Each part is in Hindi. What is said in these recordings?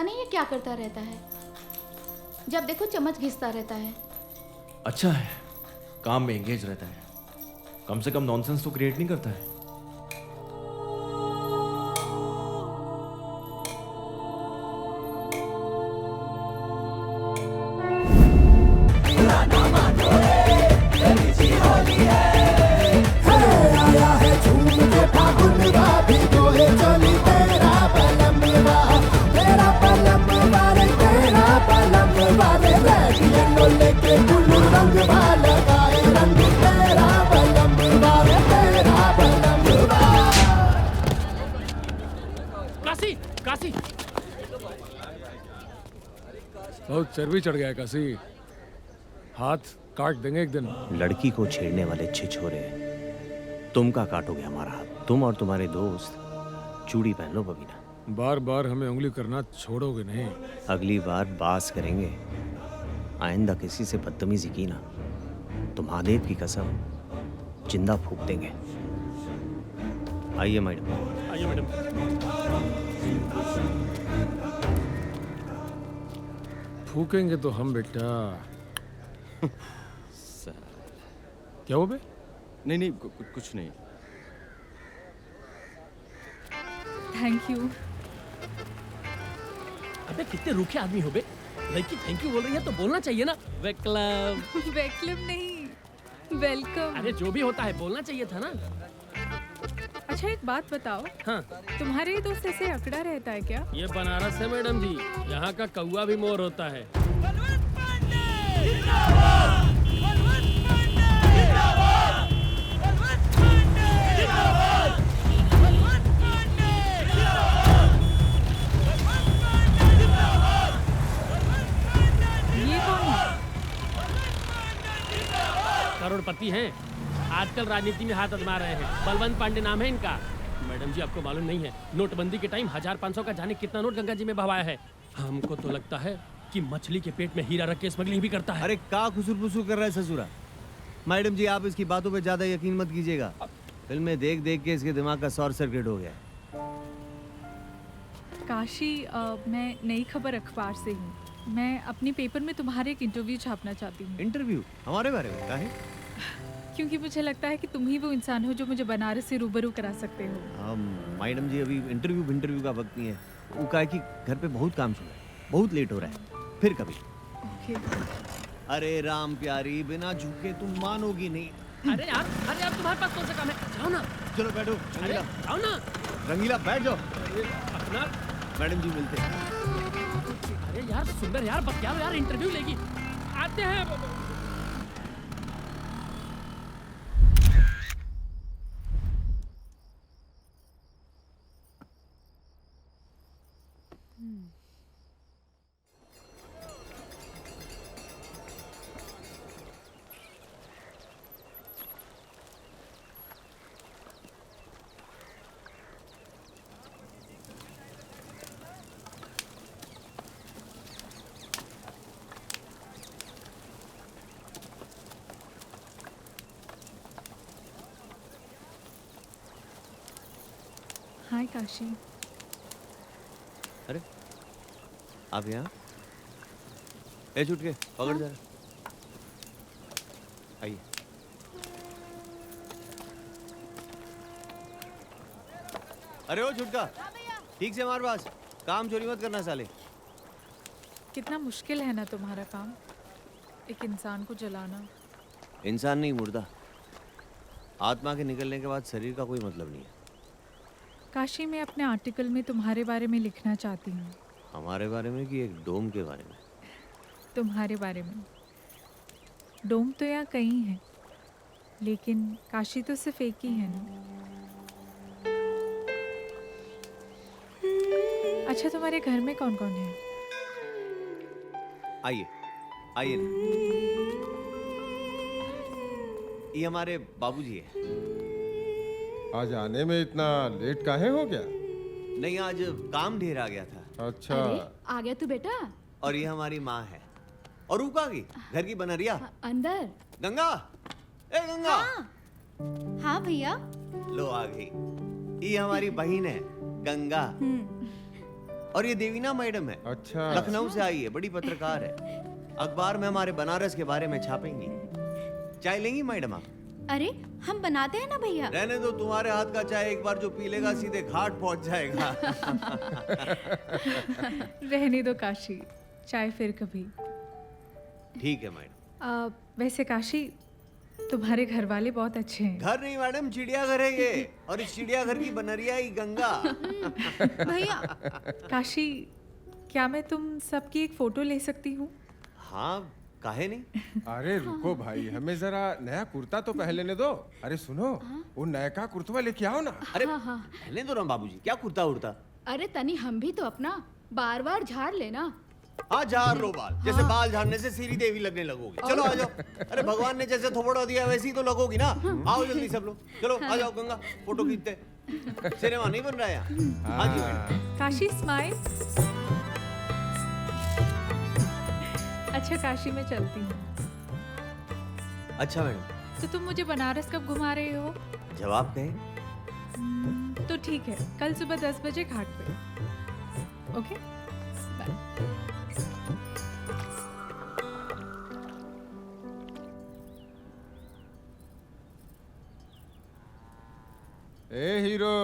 पता नहीं ये क्या करता रहता है, जब देखो चम्मच घिसता रहता है। अच्छा है, काम में एंगेज रहता है, कम से कम नॉनसेंस तो क्रिएट नहीं करता है। काशी काशी बहुत चर्बी चढ़ गया काशी, हाथ काट देंगे एक दिन। लड़की को छेड़ने वाले छिछोरे तुम का काटोगे हमारा हाथ। तुम और तुम्हारे दोस्त चूड़ी पहन लो बबीना। बार बार हमें उंगली करना छोड़ोगे नहीं। अगली बार बास करेंगे, आइंदा किसी से बदतमीजी की ना तो महादेव की कसम जिंदा फूंक देंगे। आइए मैडम। आइए मैडम। फूकेंगे तो हम बेटा। क्या हो बे? नहीं नहीं कुछ नहीं। Thank you. अबे कितने रूखे आदमी हो बे, लड़की थैंक यू बोल रही है तो बोलना चाहिए ना। वेलकम। वेलकम नहीं, वेलकम। अरे जो भी होता है बोलना चाहिए था ना। अच्छा एक बात बताओ, हाँ, तुम्हारे दोस्त ऐसे अकड़ा रहता है क्या? ये बनारस है मैडम जी, यहाँ का कौवा भी मोर होता है। ये कौन है? करोड़पति हैं, आजकल राजनीति में हाथ आजमा रहे हैं। बलवंत पांडे नाम है इनका। मैडम जी आपको मालूम नहीं है, नोटबंदी के टाइम 1000-500 का जाने कितना नोट गंगा जी में बहाया है। हमको तो लगता है कि मछली के पेट में हीरा रख के स्मगलिंग भी करता है। अरे का खुसुर फुसुर कर रहा है ससुरा। मैडम जी आप इसकी बातों पे ज्यादा यकीन मत कीजिएगा। फिल्में देख देख के इसके दिमाग का शॉर्ट सर्किट हो गया। काशी, मैं नई खबर अखबार से हूँ। मैं अपने पेपर में तुम्हारे एक इंटरव्यू छापना चाहती हूँ। इंटरव्यू हमारे बारे में का है? क्योंकि मुझे लगता है कि तुम ही वो इंसान हो जो मुझे बनारस से रूबरू करा सकते हो। मैडम जी अभी इंटरव्यू का वक्त नहीं है। वो कहा कि घर पे बहुत काम चल रहा है, बहुत लेट हो रहा है, फिर कभी। ओके। अरे राम प्यारी, बिना झुके तुम मानोगी नहीं। अरे यार तुम्हारे पास कौन सा काम है, जाओ ना। चलो बैठो अरे रंगीला। जाओ ना। रंगीला बैठ जाओ। अपना मैडम जी मिलते हैं। अरे यार सुंदर यार बतियाओ यार, इंटरव्यू लेगी। आते हैं। हाय काशी। अरे आप यहाँ? ए छुट के पकड़ जा। आइए। अरे ओ छुटका, ठीक से मार बास, काम चोरी मत करना साले। कितना मुश्किल है ना तुम्हारा काम, एक इंसान को जलाना। इंसान नहीं, मुर्दा। आत्मा के निकलने के बाद शरीर का कोई मतलब नहीं है। काशी, मैं अपने आर्टिकल में तुम्हारे बारे में लिखना चाहती हूँ। हमारे बारे में कि एक डोम के बारे में? तुम्हारे बारे में। डोम तो यहाँ कई हैं, लेकिन काशी तो सिर्फ एक ही है ना। अच्छा तुम्हारे घर में कौन कौन है? आइए आइए ना। ये हमारे बाबूजी है। आज आने में इतना लेट काहे हो गया? नहीं, आज काम ढेर आ गया था। अच्छा। अरे आ गया तू बेटा। और ये हमारी माँ है। और वो कहाँ गई? घर की बनरिया। अंदर। गंगा, ए गंगा। हाँ भैया। लो आ गई। ये हमारी बहन है गंगा। और ये देवीना मैडम है, अच्छा लखनऊ से आई है, बड़ी पत्रकार है। अखबार में हमारे बनारस के बारे में छापेंगी। चाय लेंगी मैडम आप? अरे हम बनाते हैं ना भैया। रहने दो, तुम्हारे हाथ का चाय एक बार जो पी लेगा सीधे घाट पहुंच जाएगा। रहने दो काशी, चाय फिर कभी। ठीक है मैडम। वैसे काशी, तुम्हारे घर वाले बहुत अच्छे हैं। घर नहीं मैडम, चिड़ियाघर है ये, और इस चिड़ियाघर की बनरिया ही गंगा। भैया काशी, क्या मैं तुम सबकी एक फोटो ले सकती हूँ? हाँ, काहे नहीं। अरे रुको भाई, हमें जरा नया कुर्ता तो पहन लेने दो। अरे सुनो, वो नयका कुर्तवा लेके आओ ना। अरे पहले तो ना बाबूजी, क्या कुर्ता उड़ता। अरे तनी हम भी तो अपना बार बार झाड़ लेना। हाँ, झाड़ लो बाल, जैसे बाल झाड़ने से सीरी देवी लगने लगोगी। चलो आ जाओ। अरे भगवान ने जैसे थोपड़ा दिया वैसे ही तो लगोगी ना। आओ जल्दी सब लोग, चलो आ जाओ गंगा, फोटो खींचते। सिनेमा नहीं बन रहा है यहाँ। हाँ जी मैडम। काशी स्माइल। अच्छा काशी, मैं चलती हूँ। अच्छा मैडम। तो तुम मुझे बनारस कब घुमा रहे हो? जवाब कहें? तो ठीक है, कल सुबह 10 बजे घाट पे। Okay bye. ए हीरो,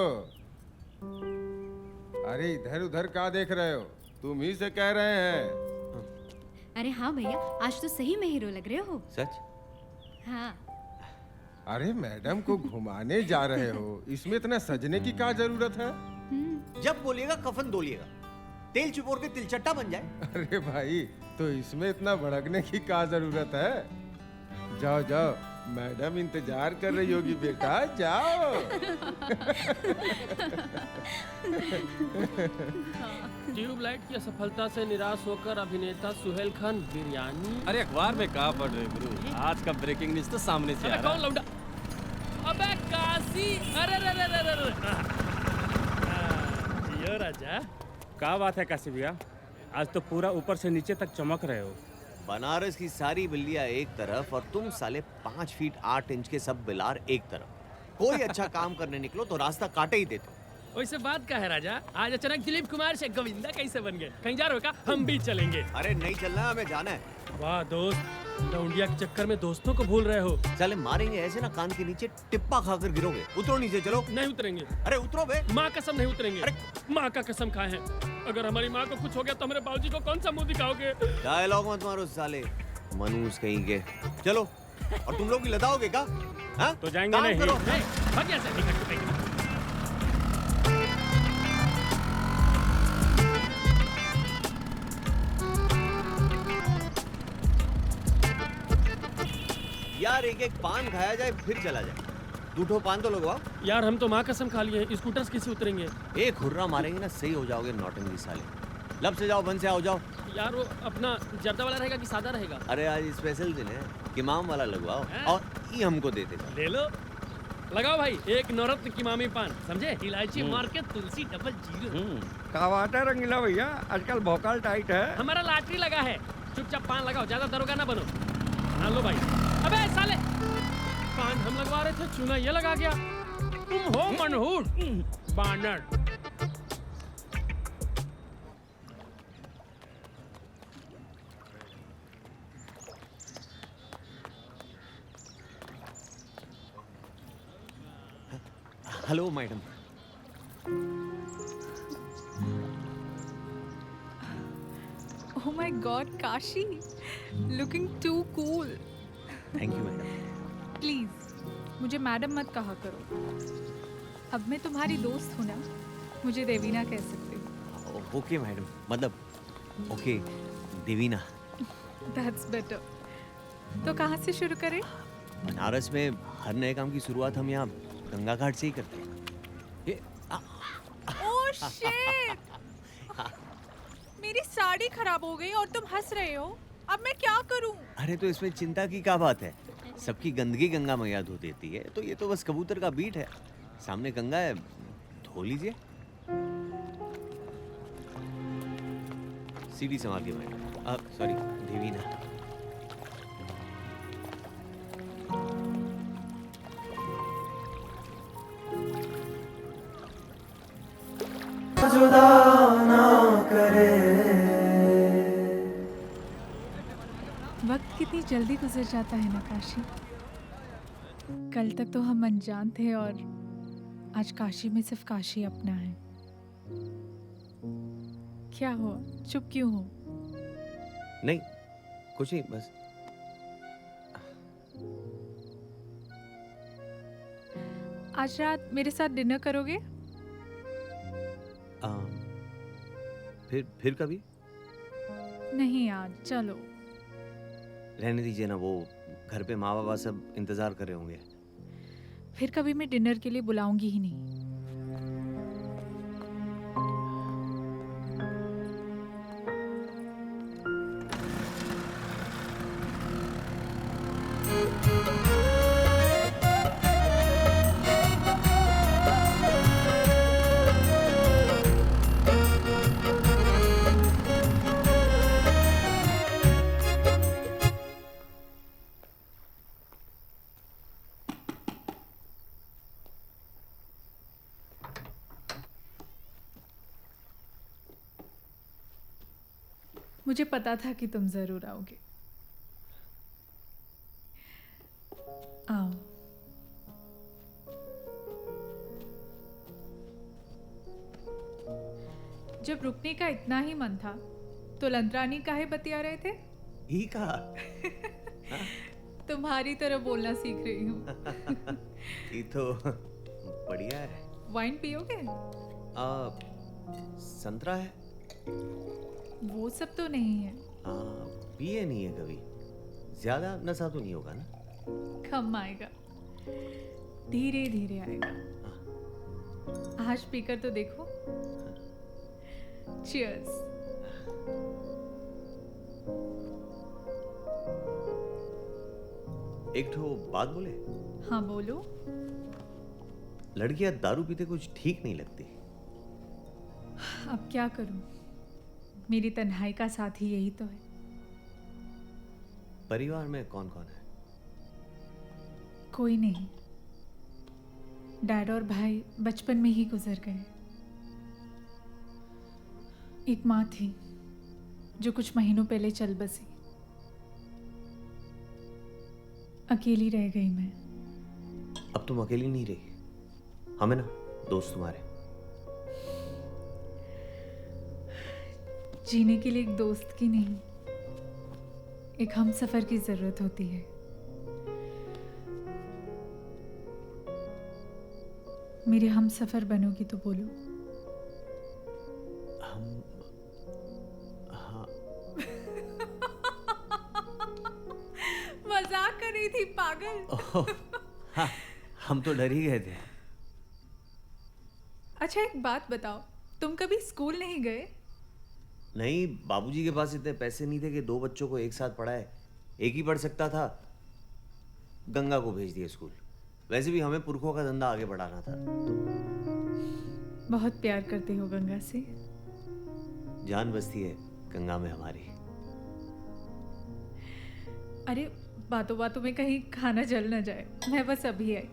अरे इधर उधर क्या देख रहे हो? तुम ही से कह रहे हैं। अरे हाँ भैया, आज तो सही में हीरो लग रहे हो। सच? हाँ। अरे मैडम को घुमाने जा रहे हो, इसमें इतना सजने की क्या जरूरत है? जब बोलिएगा कफन धोलिएगा, तेल चिपोर के तिलचट्टा बन जाए। अरे भाई, तो इसमें इतना भड़कने की क्या जरूरत है? जाओ जाओ, मैडम इंतजार कर रही होगी बेटा, जाओ। ट्यूबलाइट की असफलता से निराश होकर अभिनेता सुहेल खान बिरयानी। अरे अखबार में कहाँ पढ़ रहे गुरु, आज का ब्रेकिंग न्यूज तो सामने से आ अबे रहा कौन है। लौंडा? अबे काशी, अरे रे रे रे रे रे। जियो राजा। क्या बात है काशी भैया, आज तो पूरा ऊपर से नीचे तक चमक रहे हो। बनारस की सारी बिल्लियां एक तरफ और तुम साले 5 फीट 8 इंच के सब बिलार एक तरफ। कोई अच्छा काम करने निकलो तो रास्ता काटे ही देते। वैसे बात का है राजा, आज अचानक दिलीप कुमार से गोविंदा कैसे बन गए? कहीं जा रहे हो क्या? हम भी चलेंगे। अरे नहीं चलना, हमें जाना है। वाह दोस्त, लौंडिया के चक्कर में दोस्तों को भूल रहे हो। साले मारेंगे ऐसे ना, कान के नीचे टिप्पा खाकर गिरोगे। उतरो नीचे, चलो। नहीं उतरेंगे। अरे उतरो बे। माँ कसम नहीं उतरेंगे। अरे! माँ का कसम खाए हैं, अगर हमारी माँ को कुछ हो गया तो हमारे बाबूजी को कौन सा मुंह दिखाओगे? डायलॉग मत मारो साले, मनूस कहीं के। चलो, और तुम लोग भी लदाओगे क्या? हाँ? तो जाएंगे काम नहीं। करो। भाग यहाँ से, निकल के भाग। यार एक एक पान खाया जाए फिर चला जाए। 2 पान तो लगवाओ। यार हम तो माँ कसम खा लिए हैं, स्कूटर से कैसे उतरेंगे? एक हुर्रा मारेंगे ना, सही हो जाओगे नौटंकी साले। लब से जाओ, बन से आओ, जाओ। यार वो अपना जर्दा वाला रहेगा कि सादा रहेगा? अरे आज स्पेशल दिन है, किमाम वाला लगवाओ। हैं? और ये हमको दे देना। ले लो, लगाओ भाई, एक नवरत्न किमामी पान, समझे? इलायची मार के तुलसी डबल जीरो। क्या बात है रंगीला भैया, आजकल भोकाल टाइट है। हमारा लॉटरी लगा है, चुपचाप पान लगाओ, ज्यादा दरोगा ना बनो। हाँ लो भाई। अबे साले, पान हम लगवा रहे थे, चूना ये लगा गया। तुम हो मनहूस बानर। Hello madam. Oh my God, Kashi, looking too cool. Thank you madam. Please मुझे मैडम मत कहा करो। अब मैं तुम्हारी दोस्त हूँ ना, मुझे देवीना कह सकते हो। ओके मैडम, मतलब ओके देवीना। That's better. तो कहाँ से शुरू करें? बनारस में हर नए काम की शुरुआत हम यहाँ गंगा घाट से ही करते हैं। ये ओह शिट! मेरी साड़ी खराब हो गई और तुम हंस रहे हो। अब मैं क्या करूं? अरे तो इसमें चिंता की क्या बात है, सबकी गंदगी गंगा मैया धो देती है, तो ये तो बस कबूतर का बीट है। सामने गंगा है, धो लीजिए। सीढ़ी संभाल के मैडम, सॉरी देवीना। जुदा ना वक्त कितनी जल्दी गुजर जाता है ना काशी। कल तक तो हम अनजान थे और आज काशी में सिर्फ काशी अपना है। क्या हुआ, चुप क्यों हो? नहीं कुछ नहीं, बस आज रात मेरे साथ डिनर करोगे? फिर कभी? नहीं आज, चलो। रहने दीजिए ना, वो घर पे माँ बाबा सब इंतजार कर रहे होंगे। फिर कभी मैं डिनर के लिए बुलाऊंगी ही नहीं। मुझे पता था कि तुम जरूर आओगे। आओ। जब रुकने का इतना ही मन था तो लंतरानी काहे बतिया रहे थे? ही कहा। तुम्हारी तरह बोलना सीख रही हूँ। ये तो बढ़िया है। वाइन पियोगे? संतरा है? वो सब तो नहीं है। पिए नहीं है कभी। ज्यादा नशा तो नहीं होगा ना? कम आएगा, धीरे धीरे आएगा। आज पीकर तो देखो। चीयर्स। एक ठो बात बोले? हाँ बोलो। लड़कियां दारू पीते कुछ ठीक नहीं लगती। अब क्या करूं, मेरी तन्हाई का साथी यही तो है। परिवार में कौन कौन है? कोई नहीं। डैड और भाई बचपन में ही गुजर गए। एक माँ थी जो कुछ महीनों पहले चल बसी। अकेली रह गई मैं। अब तुम अकेली नहीं रही, हमें ना दोस्त तुम्हारे। जीने के लिए एक दोस्त की नहीं, एक हमसफर की जरूरत होती है। मेरे हमसफर बनोगी तो बोलो। हम हाँ। मजाक कर रही थी पागल। हाँ, हम तो डर ही गए थे। अच्छा एक बात बताओ, तुम कभी स्कूल नहीं गए? नहीं, बाबूजी के पास इतने पैसे नहीं थे कि 2 बच्चों को एक साथ पढ़ाए। एक ही पढ़ सकता था। गंगा को भेज दिया स्कूल। वैसे भी हमें पुरखों का धंधा आगे बढ़ाना था तो। बहुत प्यार करते हो गंगा से? जान बसती है गंगा में हमारी। अरे बातों बातों में कहीं खाना जल न जाए। मैं बस अभी आई।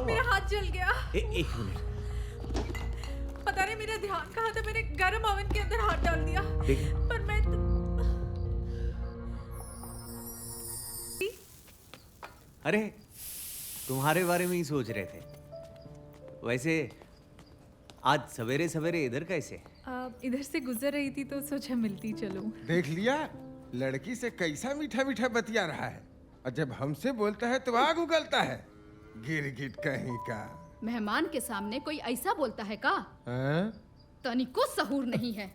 मेरा हाथ जल गया। एक मिनट। पता नहीं मेरा ध्यान कहाँ था, मैंने गरम ओवन के अंदर हाथ डाल दिया। पर मैं अरे तुम्हारे बारे में ही सोच रहे थे। वैसे आज सवेरे सवेरे इधर कैसे? इधर से गुजर रही थी तो सोचा मिलती चलो। देख लिया, लड़की से कैसा मीठा मीठा बतिया रहा है, और जब हमसे बोलता है तो आग उगलता है। गिरगिट कहीं का। मेहमान के सामने कोई ऐसा बोलता है का? तनिको सहूर नहीं है।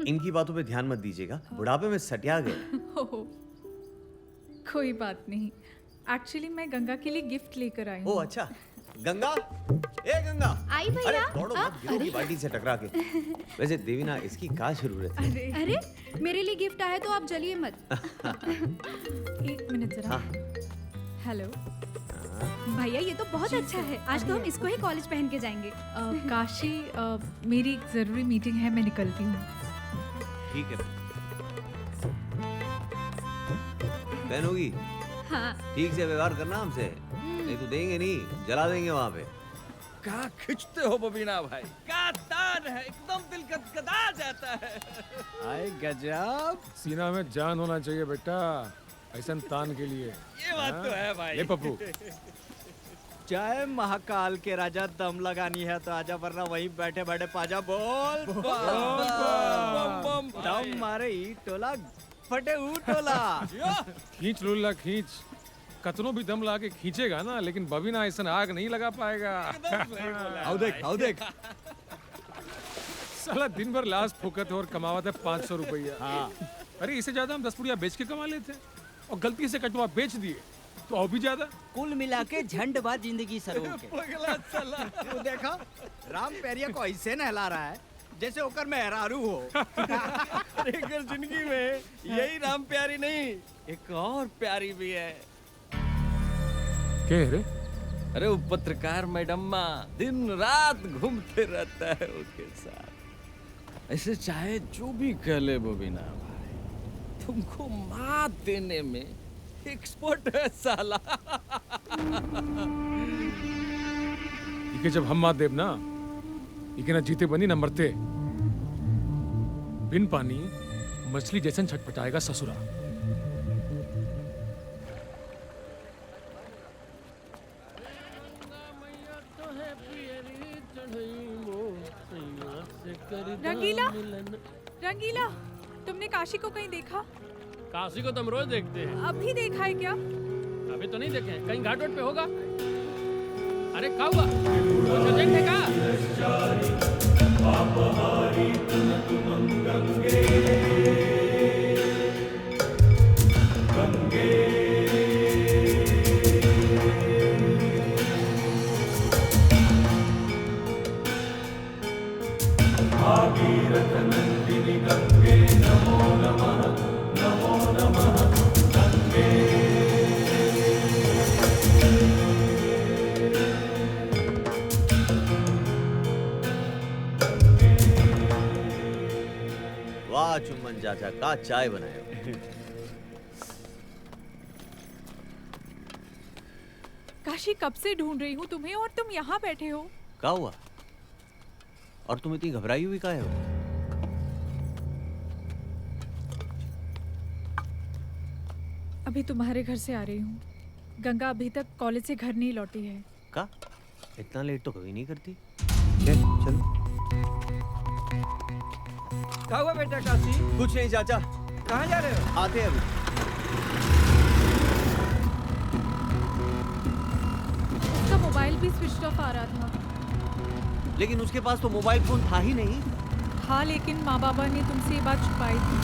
इनकी बातों पे ध्यान मत दीजिएगा, बुढ़ापे में सटिया गए। कोई बात नहीं, एक्चुअली मैं गंगा के लिए गिफ्ट लेकर आई हूँ। ओह अच्छा, गंगा, ए गंगा, आई भैया। अरे दौड़ो मत, गिरोगी बाल्टी से टकरा के। वैसे देवीना, इसकी क्या जरूरत है? अरे मेरे लिए गिफ्ट आया तो आप जलिए मत। एक मिनट जरा। हाँ। हेलो भैया, ये तो बहुत अच्छा है। आज तो हम इसको ही कॉलेज पहन के जाएंगे। काशी, मेरी एक ज़रूरी मीटिंग है, मैं निकलती हूँ। ठीक है पहनोगी? हाँ। ठीक से व्यवहार करना हमसे, नहीं तो देंगे नहीं, जला देंगे वहाँ पे। क्या खिंचते हो बबीना भाई, क्या तान है, एकदम दिल गदगदा जाता है। आए गजब। सीना में जान होना चाहिए बेटा, ऐसा तान के लिए। ये बात तो है भाई। ले पप्पू। चाहे महाकाल के राजा दम लगानी है तो आजा, वरना वहीं बैठे बैठे पाजा बोल दम मारे ई टोला फटे ऊ टोला। खींच लुल्ला खींच, कतनों भी दम ला के खींचेगा ना, लेकिन बबीना ऐसा आग नहीं लगा पाएगा। आओ देख। साला दिन भर लाश फूकत और कमावत है 500 रुपया। हाँ। अरे इससे ज्यादा हम 10 पुड़िया बेच के कमा लेते हैं, और गलती से कटवा बेच दिए तो और भी ज्यादा। कुल मिला के झंडबाद जिंदगी सरो के। तू देखा राम पेरिया को ऐसे नहला रहा है जैसे होकर मेहरारू हो। लेकिन जिंदगी में यही राम प्यारी नहीं, एक और प्यारी भी है। क्या रे? अरे वो पत्रकार मैडम दिन रात घूमते रहता है उसके साथ। ऐसे चाहे जो भी कह ले बबीना भाई, तुमको मात देने में एक्सपर्ट है साला। इके जब हम मात देव ना, इके ना जीते बनी ना मरते। बिन पानी मछली जैसन छटपटाएगा ससुरा। रंगीला, रंगीला, तुमने काशी को कहीं देखा? काशी को तो हम रोज देखते हैं। अभी देखा है क्या? अभी तो नहीं देखे, कहीं घाट वाट पे होगा। अरे क्या हुआ? कुछ अर्जेंट है क्या? वाह चुम्बन चाचा, का चाय बनाए। काशी, कब से ढूंढ रही हूँ तुम्हें और तुम यहाँ बैठे हो। क्या हुआ? और तुम इतनी घबराई हुई काहे हो? अभी तुम्हारे घर से आ रही हूँ। गंगा अभी तक कॉलेज से घर नहीं लौटी है। का? इतना लेट तो कभी नहीं करती। चलो। क्या हुआ बेटा काशी? कुछ नहीं चाचा। कहाँ जा रहे हो? आते हैं अभी। उसका मोबाइल भी स्विच ऑफ आ रहा था। लेकिन उसके पास तो मोबाइल फोन था ही नहीं। हाँ, लेकिन माँ बाबा ने तुमसे ये बात छुपाई थी।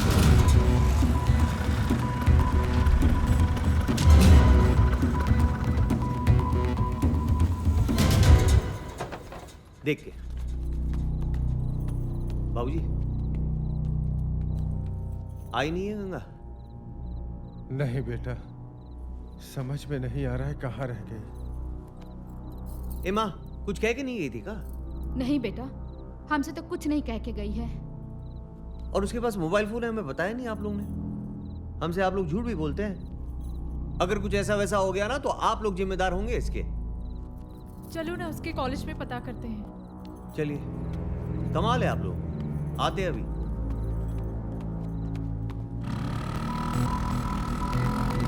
देख के बाबूजी, आई नहीं है गंगा? नहीं बेटा, समझ में नहीं आ रहा है कहाँ रह गई। ए माँ, कुछ कह के नहीं गई थी का? नहीं बेटा, हमसे तो कुछ नहीं कह के गई है। और उसके पास मोबाइल फोन है, हमें बताया नहीं आप लोग ने। हमसे आप लोग झूठ भी बोलते हैं। अगर कुछ ऐसा वैसा हो गया ना तो आप लोग जिम्मेदार होंगे इसके। चलो ना, उसके कॉलेज में पता करते हैं। चलिए, कमाल है आप लोग। आते हैं अभी।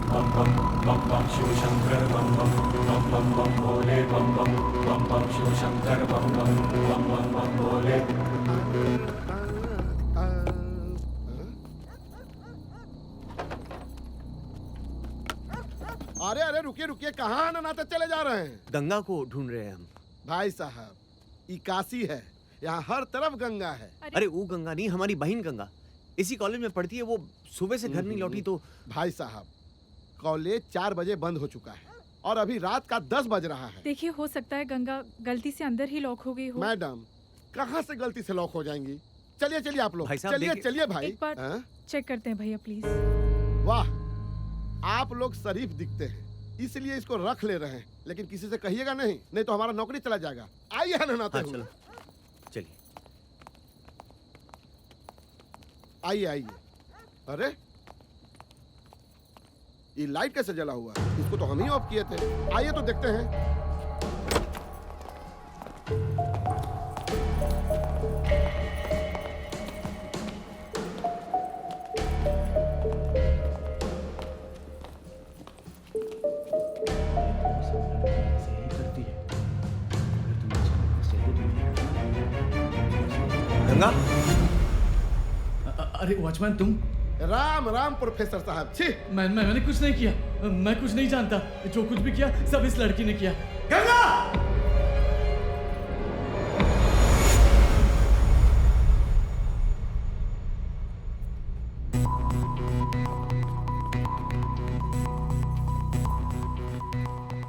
बम बम बम बम शिव शंकर बम बम बम बम बम भोले बम बम शिव शंकर बम बम भोले। अरे अरे रुकिए रुकिए, कहाँ ननाते चले जा रहे हैं? गंगा को ढूंढ रहे हैं हम। भाई साहब, ये काशी है, यहाँ हर तरफ गंगा है। अरे वो गंगा नहीं, हमारी बहन गंगा इसी कॉलेज में पढ़ती है। वो सुबह से घर नहीं लौटी तो। भाई साहब, कॉलेज 4 बजे बंद हो चुका है और अभी रात का 10 बज रहा है। देखिए, हो सकता है गंगा गलती से अंदर ही लॉक हो गई हो। मैडम, कहाँ से गलती से लॉक हो जाएंगी? चलिए चलिए आप लोग, भाई साहब, चलिए चलिए भाई। एक बार चेक करते हैं भैया प्लीज। वाह, आप लोग शरीफ दिखते हैं। इसलिए इसको रख ले रहे हैं, लेकिन किसी से कहिएगा नहीं, नहीं तो हमारा नौकरी चला जाएगा। आइए हनहनाते हुए। चलिए आइए आइए। अरे ये लाइट कैसे जला हुआ है? इसको तो हम ही ऑफ किए थे। आइए तो देखते हैं। गंगा, अरे वॉचमैन तुम? राम राम प्रोफेसर साहब। छी, मैंने कुछ नहीं किया। मैं कुछ नहीं जानता। जो कुछ भी किया सब इस लड़की ने किया। गंगा!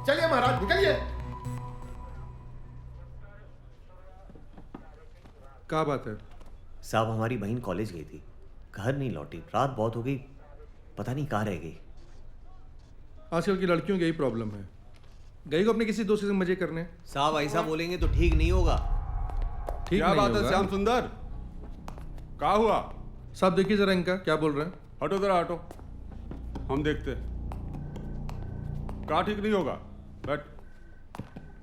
चलिए महाराज निकलिए। क्या बात है साहब? हमारी बहन कॉलेज गई थी, घर नहीं लौटी, रात बहुत हो गई, पता नहीं कहाँ रह गई। आजकल की लड़कियों की यही प्रॉब्लम है, गई को अपने किसी दोस्त से मजे करने। साहब ऐसा बोलेंगे तो ठीक नहीं होगा। ठीक क्या बात है श्याम सुंदर, क्या हुआ? साहब देखिए जरा इनका क्या बोल रहे हैं। हटो जरा हटो, हम देखते हैं। क्या ठीक नहीं होगा? बैठ।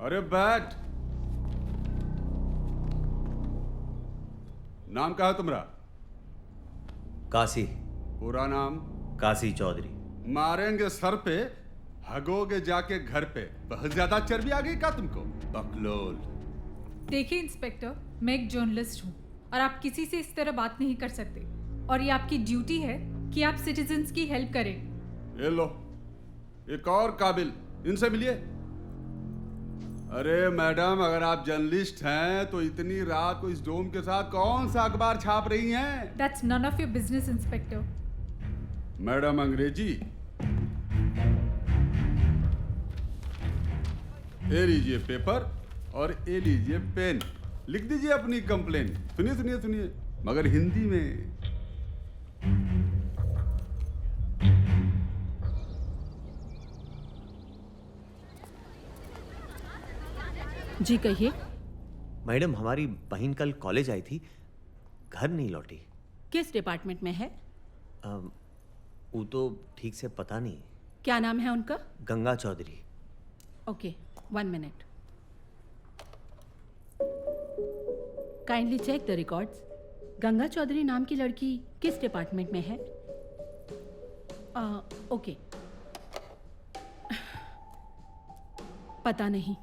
अरे बैठ। नाम क्या है तुम्हारा? काशी। पूरा नाम? काशी चौधरी। मारेंगे सर पे, हगोगे जाके घर पे। बहुत ज्यादा चर्बी आ गई क्या तुमको? बकलोल। देखिए इंस्पेक्टर, मैं एक जर्नलिस्ट हूँ और आप किसी से इस तरह बात नहीं कर सकते, और ये आपकी ड्यूटी है कि आप सिटीजन्स की हेल्प करें। ये लो, एक और काबिल, इनसे मिलिए। अरे मैडम, अगर आप जर्नलिस्ट हैं तो इतनी रात को इस डोम के साथ कौन सा अखबार छाप रही हैं? That's none of your business, inspector. Madam अंग्रेजी? ये लीजिए पेपर और ये लीजिए पेन, लिख दीजिए अपनी कंप्लेन। सुनिए सुनिए सुनिए, मगर हिंदी में। जी कहिए। मैडम हमारी बहन कल कॉलेज आई थी, घर नहीं लौटी। किस डिपार्टमेंट में है? वो तो ठीक से पता नहीं। क्या नाम है उनका? Ganga Chaudhary. Okay, 1 minute. Kindly check the records. Ganga Chaudhary नाम की लड़की किस डिपार्टमेंट में है? ओके, पता नहीं।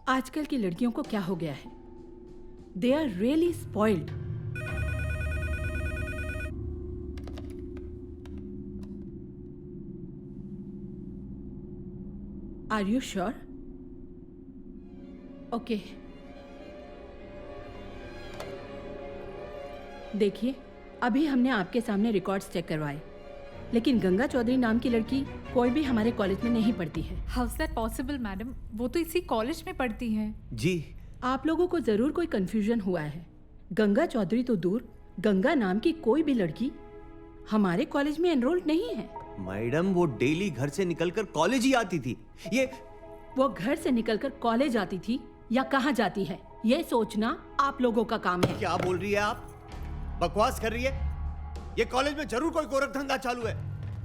आजकल की लड़कियों को क्या हो गया है? They are really spoiled. Are you sure? Okay, देखिए अभी हमने आपके सामने रिकॉर्ड्स चेक करवाए, लेकिन गंगा चौधरी नाम की लड़की कोई भी हमारे कॉलेज में नहीं पढ़ती है। How is that possible madam? वो तो इसी कॉलेज में पढ़ती है। जी। आप लोगों को जरूर कोई कंफ्यूजन हुआ है। गंगा चौधरी तो दूर, गंगा नाम की कोई भी लड़की हमारे कॉलेज में एनरोल्ड नहीं है। मैडम वो डेली घर से निकलकर कॉलेज ही आती थी। वो घर से निकलकर कॉलेज आती थी या कहाँ जाती है, ये सोचना आप लोगों का काम है। क्या बोल रही है आप? बकवास कर रही है। ये कॉलेज में जरूर कोई गोरख धंधा चालू है,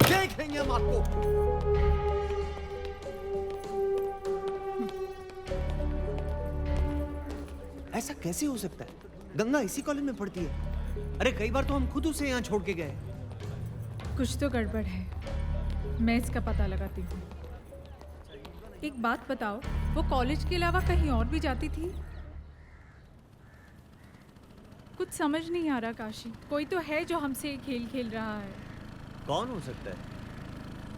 देखेंगे हम आपको। ऐसा कैसे हो सकता है? गंगा इसी कॉलेज में पढ़ती है। अरे कई बार तो हम खुद उसे यहाँ छोड़ के गए। कुछ तो गड़बड़ है, मैं इसका पता लगाती हूँ। एक बात बताओ, वो कॉलेज के अलावा कहीं और भी जाती थी? कुछ समझ नहीं आ रहा काशी। कोई तो है जो हमसे ये खेल खेल रहा है। कौन हो सकता है?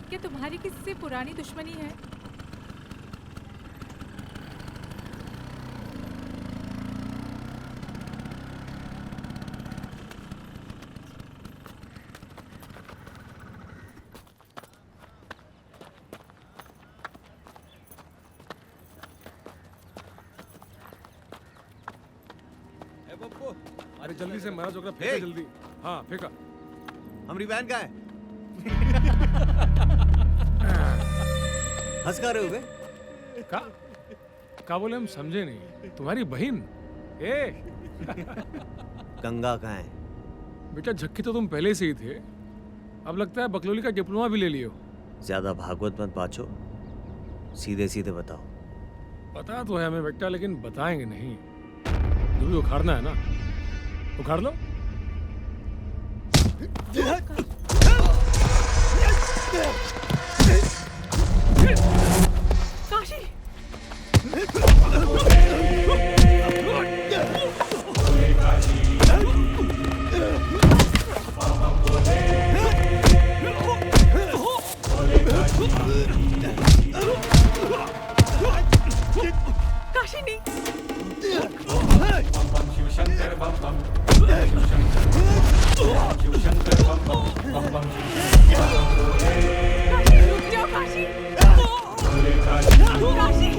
क्या तुम्हारी किसी से पुरानी दुश्मनी है? अरे जल्दी से महाराज ओकरा फेंका जल्दी। हाँ फेंका। हमारी बहन का है। हंस का रहे हो बे? का बोले, हम समझे नहीं। तुम्हारी बहन ए गंगा कहाँ है? बेटा झक्की तो तुम पहले से ही थे, अब लगता है बकलोली का डिप्लोमा भी ले लियो। ज्यादा भागवत मत बाचो, सीधे सीधे बताओ। पता तो है हमें बेटा, लेकिन बताएंगे नहीं। जो भी उखाड़ना है ना उखाड़ लो। काशी काशी नहीं। शिवशंकर बम बम शिवशंकर बम बम बम रुक जाओ काशी। काशी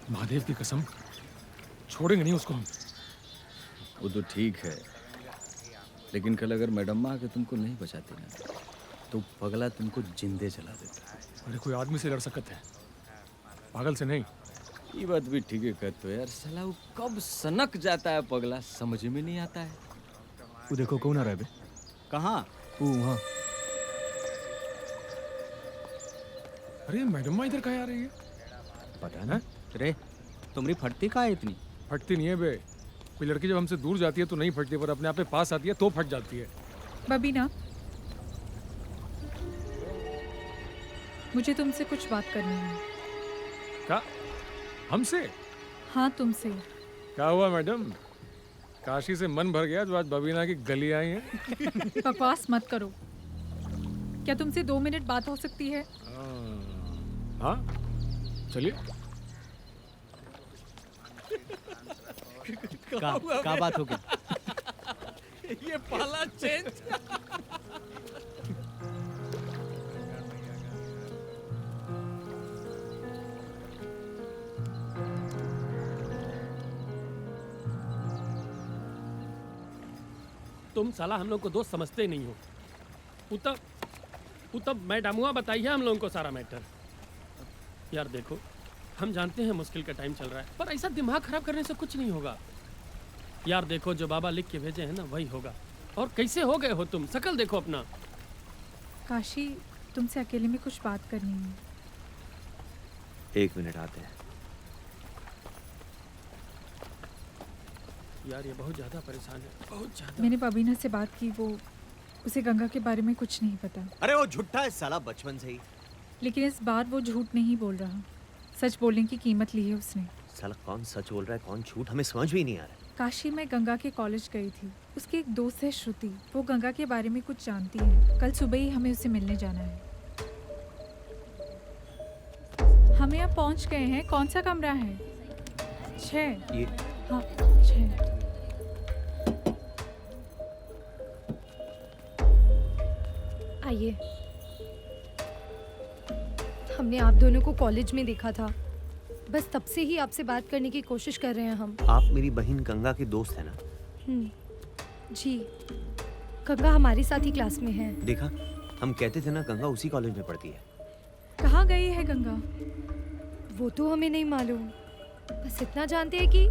महादेव की कसम, छोड़ेंगे नहीं उसको हम। वो तो ठीक है, लेकिन कल अगर मैडम आके तुमको नहीं बचाती ना, तो पगला तुमको जिंदे जला देता है। अरे कोई आदमी से लड़ सकते हैं, पागल से नहीं। ये बात भी ठीक है कहते हो यार, साला वो कब सनक जाता है पगला, समझ में नहीं आता है। वो देखो कौन आ रहा है बे? कहाँ? वो वहाँ। अरे मैडम इधर कहाँ आ रही है? पता ना रे, तुम्हारी फटती कहाँ है इतनी? फटती नहीं है बे, कोई लड़की जब हमसे दूर जाती है तो नहीं फटती, पर अपने आप पे पास आती है तो फट जाती है। बबीना, मुझे तुमसे कुछ बात करनी है। क्या? हमसे? हाँ तुमसे। क्या हुआ मैडम? काशी से मन भर गया जो आज बबीना की गली आई है? बकवास मत करो। क्या तुमसे 2 मिनट बात हो सकती है? हाँ चलिए। का बात हो गई? ये पाला चेंज। तुम साला हम लोग को दोस्त समझते ही नहीं हो। तब मैडमुआ बताइए हम लोगों को सारा मैटर। यार देखो, हम जानते हैं मुश्किल का टाइम चल रहा है, पर ऐसा दिमाग खराब करने से कुछ नहीं होगा। यार देखो, जो बाबा लिख के भेजे हैं ना वही होगा। और कैसे हो गए हो तुम, शकल देखो अपना। काशी, तुमसे अकेले में कुछ बात करनी है। 1 मिनट आते हैं। यार ये बहुत ज्यादा परेशान है, बहुत ज्यादा। मैंने बबीना से बात की, वो उसे गंगा के बारे में कुछ नहीं पता। अरे वो झूठा है साला बचपन से ही। लेकिन इस बार वो झूठ नहीं बोल रहा, सच बोलने की कीमत ली है उसने। साला कौन सच बोल रहा है कौन झूठ, हमें समझ भी नहीं आ रहा है। काशी में गंगा के कॉलेज गई थी, उसकी एक दोस्त है श्रुति, वो गंगा के बारे में कुछ जानती है। कल सुबह ही हमें उसे मिलने जाना है। हम यहाँ पहुँच गए हैं। कौन सा कमरा है? 6। ये हाँ 6। आइए। हमने आप दोनों को कॉलेज में देखा था, बस तब से ही आपसे बात करने की कोशिश कर रहे हैं हम। आप मेरी बहन गंगा के दोस्त है ना? जी, गंगा हमारे साथ ही क्लास में है। देखा, हम कहते थे ना गंगा उसी कॉलेज में पढ़ती है। कहाँ गई है गंगा? वो तो हमें नहीं मालूम, बस इतना जानते हैं कि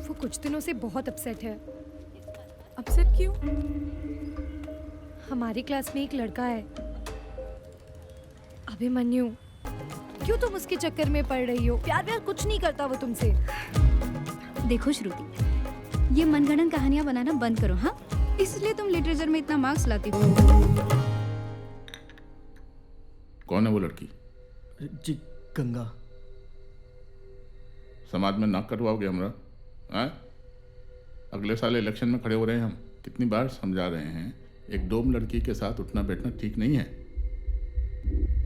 वो कुछ दिनों से बहुत अपसेट है। अपसेट क्यों? हमारी क्लास में एक लड़का है, अभिमन्यु। क्यों तुम उसके चक्कर में पड़ रही हो? प्यार व्यार कुछ नहीं करता वो तुमसे। देखो श्रुति, ये मनगढ़ंत कहानियां बनाना बंद करो, हाँ? इसलिए तुम लिटरेचर में इतना मार्क्स लाती हो। कौन है वो लड़की? जी गंगा। समाज में नाक कटवाओगे हमरा? हैं? अगले साल इलेक्शन में खड़े हो रहे हैं हम। कितनी बार समझा रहे हैं, एक डोम लड़की के साथ उठना बैठना ठीक नहीं है।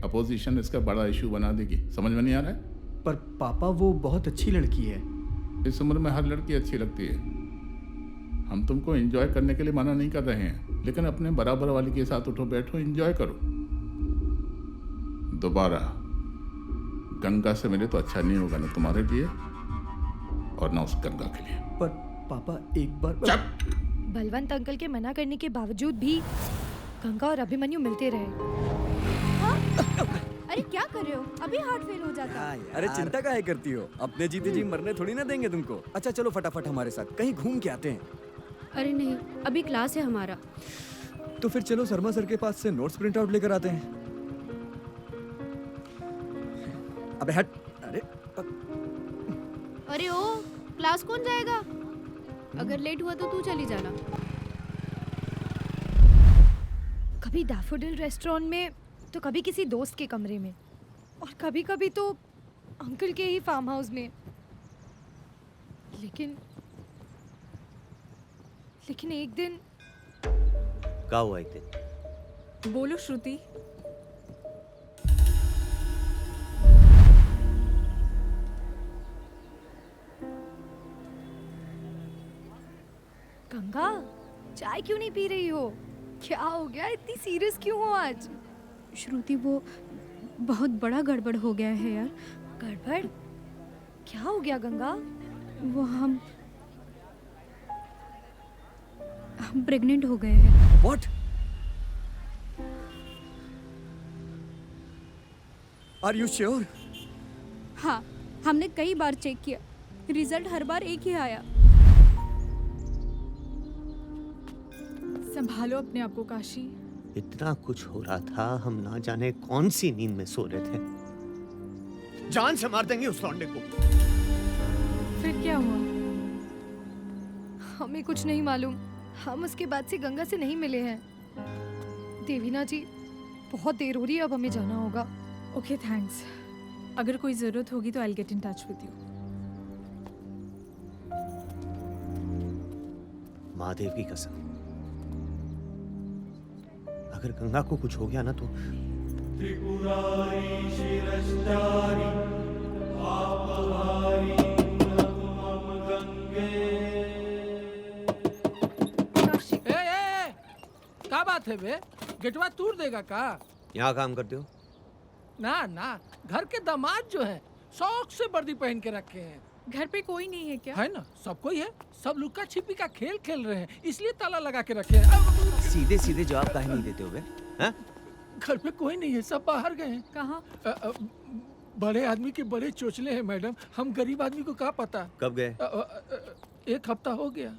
अपोजिशन इसका बड़ा इशू बना देगी। समझ में नहीं आ रहा है? पर पापा वो बहुत अच्छी लड़की है। इस उम्र में हर लड़की अच्छी लगती है। हम तुमको एंजॉय करने के लिए मना नहीं कर रहे हैं, लेकिन अपने बराबर वाली के साथ उठो बैठो, एंजॉय करो। दोबारा गंगा से मिले तो अच्छा नहीं होगा, ना तुम्हारे लिए और ना उस गंगा के लिए। पर पापा एक बार बलवंत अंकल के मना करने के बावजूद भी गंगा और अभिमन्यु मिलते रहे। अरे क्या कर रहे हो? अभी हार्ट फेल हो जाता। अरे चिंता काहे करती हो? अपने जीते जी मरने थोड़ी ना देंगे तुमको। अच्छा चलो फटाफट हमारे साथ कहीं घूम के आते हैं। अरे नहीं, अभी क्लास है हमारा। तो फिर चलो शर्मा सर के पास से नोट्स प्रिंट आउट लेकर आते हैं। अबे हट। अरे ओ, क्लास कौन जाएगा? अगर लेट हुआ तो तू चली जाना। कभी डैफोडिल रेस्टोरेंट में तो कभी किसी दोस्त के कमरे में और कभी कभी तो अंकल के ही फार्म हाउस में। लेकिन एक दिन क्या हुआ? एक दिन बोलो श्रुति। गंगा, चाय क्यों नहीं पी रही हो? क्या हो गया? इतनी सीरियस क्यों हो आज? श्रुति, वो बहुत बड़ा गड़बड़ हो गया है यार। गड़बड़? क्या हो गया गंगा? वो हम प्रेग्नेंट हो गए हैं। What? Are you sure? हाँ, हमने कई बार चेक किया, रिजल्ट हर बार एक ही आया। संभालो अपने आप को काशी। इतना कुछ हो रहा था, हम ना जाने कौन सी नींद में सो रहे थे। जान से मार देंगे उस लौंडे को। फिर क्या हुआ? हमें कुछ नहीं मालूम। हम उसके बाद से गंगा से नहीं मिले हैं। देवीना जी, बहुत देर हो रही है, अब हमें जाना होगा। Okay thanks. अगर कोई जरूरत होगी तो I will get in touch with you. Mahadev की कसम, अगर गंगा को कुछ हो गया ना तो त्रिपुरारी शिरश्चारी आपहारी नतुमम गंगे। क्या बात है बे? गेटवा तोड़ देगा का? यहाँ काम करते हो? ना, घर के दामाद जो है शौक से वर्दी पहन के रखे हैं। घर पे कोई नहीं है क्या? है ना, सब कोई है। सब लुका छिपी का खेल खेल रहे हैं, इसलिए ताला लगा के रखे हैं। सीधे सीधे जवाब काहे नहीं देते हो बे? हैं? घर पे कोई नहीं है, सब बाहर गए हैं। कहाँ? बड़े आदमी के बड़े चोचले हैं मैडम, हम गरीब आदमी को क्या पता। कब गए? 1 हफ्ता हो गया।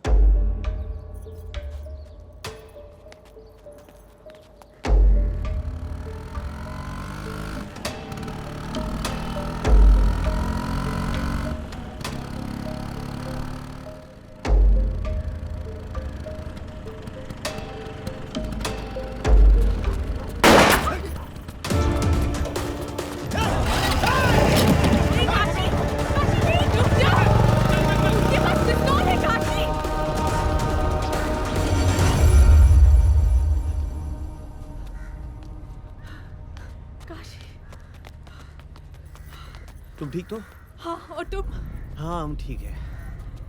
तुम ठीक तो? हाँ, और तुम? हाँ, हम ठीक है।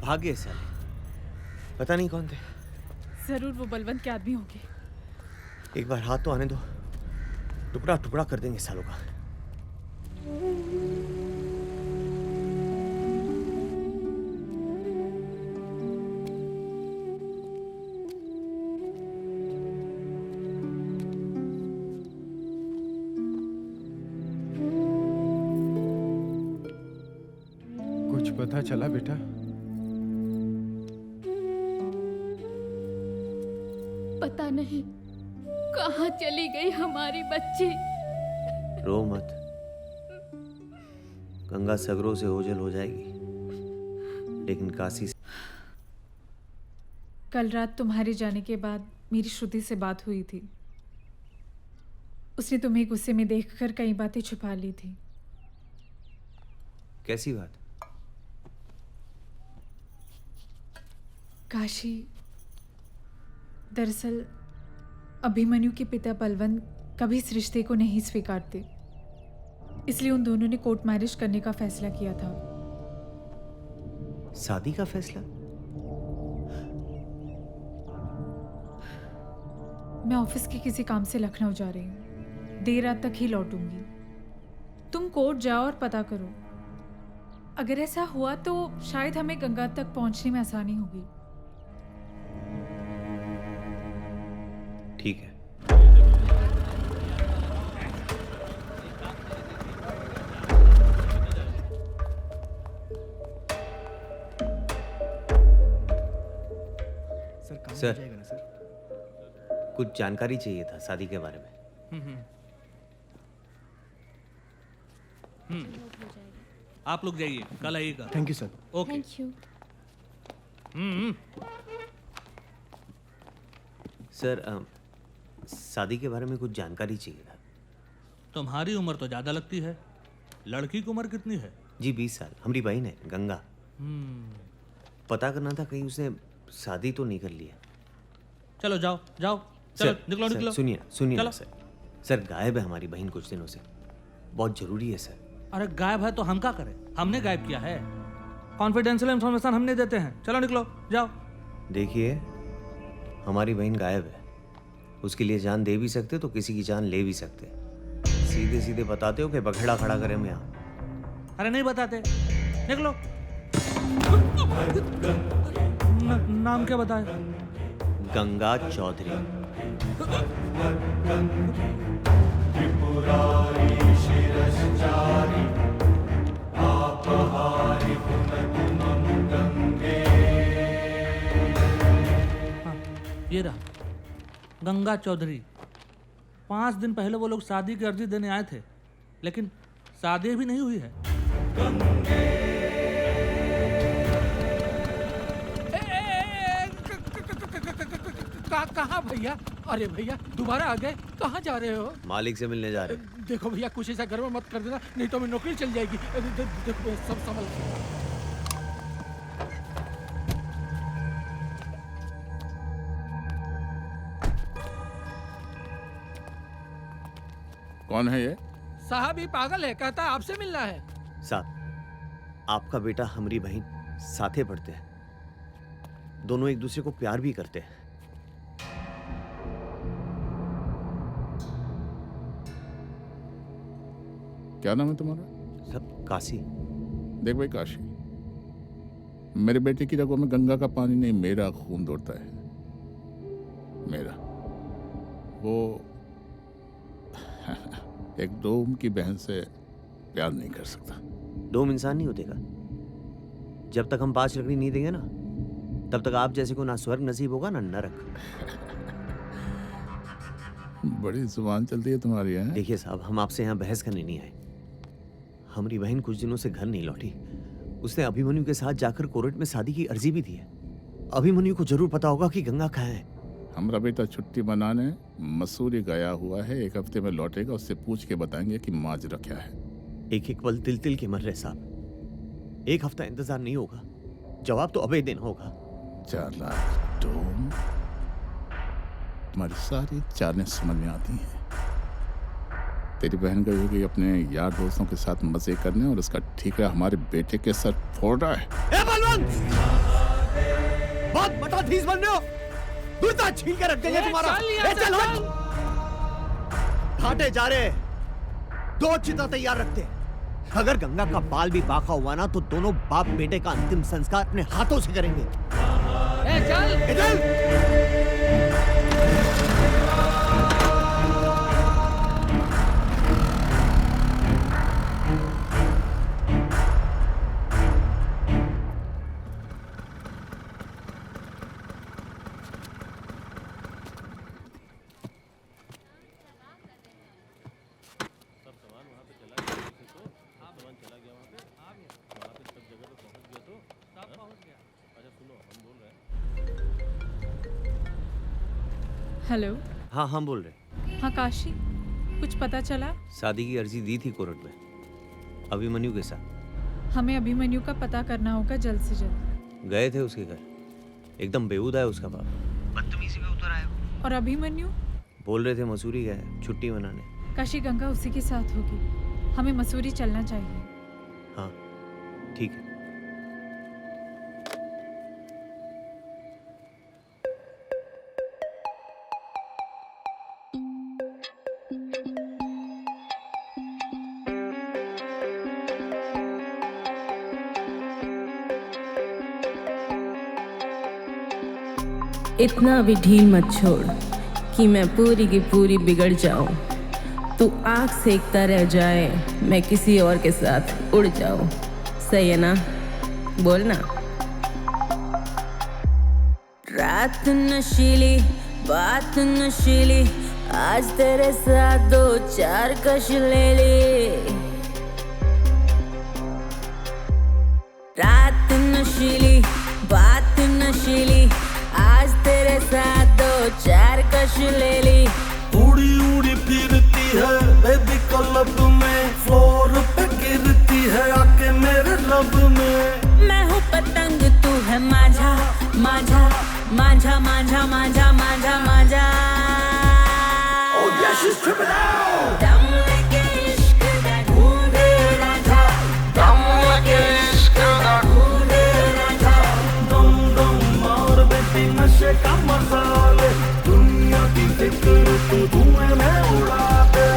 भागे साले, पता नहीं कौन थे। जरूर वो बलवंत के आदमी होंगे। एक बार हाथ तो आने दो, टुकड़ा टुकड़ा कर देंगे सालों का। पता चला बेटा? पता नहीं कहाँ चली गई हमारी बच्ची। रो मत, गंगा सगरों से ओझल हो जाएगी, लेकिन काशी से। कल रात तुम्हारे जाने के बाद मेरी श्रुति से बात हुई थी। उसने तुम्हें गुस्से में देखकर कई बातें छुपा ली थी। कैसी बात? काशी, दरअसल अभिमन्यु के पिता बलवंत कभी इस रिश्ते को नहीं स्वीकारते, इसलिए उन दोनों ने कोर्ट मैरिज करने का फैसला किया था। शादी का फैसला? मैं ऑफिस के किसी काम से लखनऊ जा रही हूँ, देर रात तक ही लौटूंगी। तुम कोर्ट जाओ और पता करो। अगर ऐसा हुआ तो शायद हमें गंगा तक पहुंचने में आसानी होगी। ठीक है। सर, कुछ जानकारी चाहिए था शादी के बारे में। आप लोग जाइए, कल आइएगा। Thank you sir. Okay. Thank you. Sir, शादी के बारे में कुछ जानकारी चाहिए था। तुम्हारी उम्र तो ज्यादा लगती है, लड़की की उम्र कितनी है? जी 20 साल। हमारी बहन है गंगा। पता करना था कहीं उसने शादी तो नहीं कर लिया। चलो जाओ जाओ, चलो निकलो निकलो। सुनिए ना सर। सर, गायब है हमारी बहन कुछ दिनों से, बहुत जरूरी है सर। अरे गायब है तो हम क्या करें? हमने गायब किया है, कॉन्फिडेंशियल इंफॉर्मेशन हमने देते हैं। चलो निकलो जाओ। देखिए, हमारी बहन गायब है, उसके लिए जान दे भी सकते तो किसी की जान ले भी सकते। सीधे सीधे बताते हो कि बखेड़ा खड़ा करें हम यहाँ? अरे नहीं बताते, निकलो। नाम क्या बताए? गंगा चौधरी। ये रहा गंगा चौधरी। 5 दिन पहले वो लोग शादी की अर्जी देने आए थे, लेकिन शादी भी नहीं हुई है। कहाँ भैया? अरे भैया दोबारा आ गए, कहाँ जा रहे हो? मालिक से मिलने जा रहे हैं। देखो भैया, कुछ ऐसा घर में मत कर देना, नहीं तो हमें नौकरी चल जाएगी। देखो सब संभल के। कौन है ये? साहब ही पागल है, कहता है आपसे मिलना है। साहब, आपका बेटा हमारी बहन साथे पढ़ते हैं, दोनों एक दूसरे को प्यार भी करते हैं। क्या नाम है तुम्हारा? सब काशी। देख भाई काशी, मेरे बेटे की रगों में गंगा का पानी नहीं, मेरा खून दौड़ता है। मेरा वो एक डोम की बहन से प्यार नहीं कर सकता। डोम इंसान नहीं होते का? जब तक हम 5 लकड़ी नहीं देंगे ना, तब तक आप जैसे को ना स्वर्ग नसीब होगा ना नरक। बड़ी जुबान चलती है तुम्हारी है। देखिए साहब, हम आपसे यहाँ बहस करने नहीं आए। हमारी बहन कुछ दिनों से घर नहीं लौटी। उसने अभिमन्यु के साथ जाकर कोर्ट में शादी की अर्जी भी दी है। अभिमन्यु को जरूर पता होगा कि गंगा कहाँ है। हमारा बेटा छुट्टी मनाने मसूरी गया हुआ है, 1 हफ्ते में लौटेगा। उससे पूछ के बताएंगे कि माजरा क्या है। एक पल तिल तिल के मर रहे साहब, 1 हफ्ता इंतजार नहीं होगा, जवाब तो अबे दिन होगा। 4 लाख डोम, तुम्हारी सारी चालें समझ में आती हैं। तेरी बहन गई होगी अपने यार दोस्तों के साथ मजे करने, और उसका ठीकरा हमारे बेटे के सर फोड़ रहा है। ए बलवंत, बहुत बड़ा धीस बन रहे हो, दूरता छीन के रख देंगे तुम्हारा। चल घाटे जा रहे, 2 चिता तैयार रखते। अगर गंगा का बाल भी बाका हुआ ना, तो दोनों बाप बेटे का अंतिम संस्कार अपने हाथों से करेंगे। चल। हेलो। हाँ हाँ बोल रहे। हाँ काशी, कुछ पता चला? शादी की अर्जी दी थी कोर्ट में, अभिमन्यु के साथ। हमें अभिमन्यु का पता करना होगा जल्द से जल्द। गए थे उसके घर, एकदम बेहुदा है उसका बाप, बदतमीजी में उतर आया। और अभिमन्यु? बोल रहे थे मसूरी गए है छुट्टी मनाने। काशी गंगा उसी के साथ होगी, हमें मसूरी चलना चाहिए। हाँ ठीक है। इतना भी ढील मत छोड़ कि मैं पूरी की पूरी बिगड़ जाऊं। तू आँख सेकता रह जाए, मैं किसी और के साथ उड़ जाऊं। सही है ना? बोलना। रात नशीली, बात नशीली, आज तेरे साथ 2-4 कश ले ली। रात नशीली, बात नशीली, आज तेरे साथ 2-4 कश ले ली। उड़ी उड़ी फिरती है बेबी क्लब में, फ्लोर पे गिरती है आके मेरे लब में। मैं हूँ पतंग, तू है माझा माझा माझा माझा माझा माझा माझा। Oh yeah, she's tripping out. दम लगे इश्क दा ढूंढे राधा, दम लगे इश्क दा ढूंढे राधा। दम दम मार बेटी नशे का मसाले, दुनिया की फिक्र तू धुएं में उड़ा दे।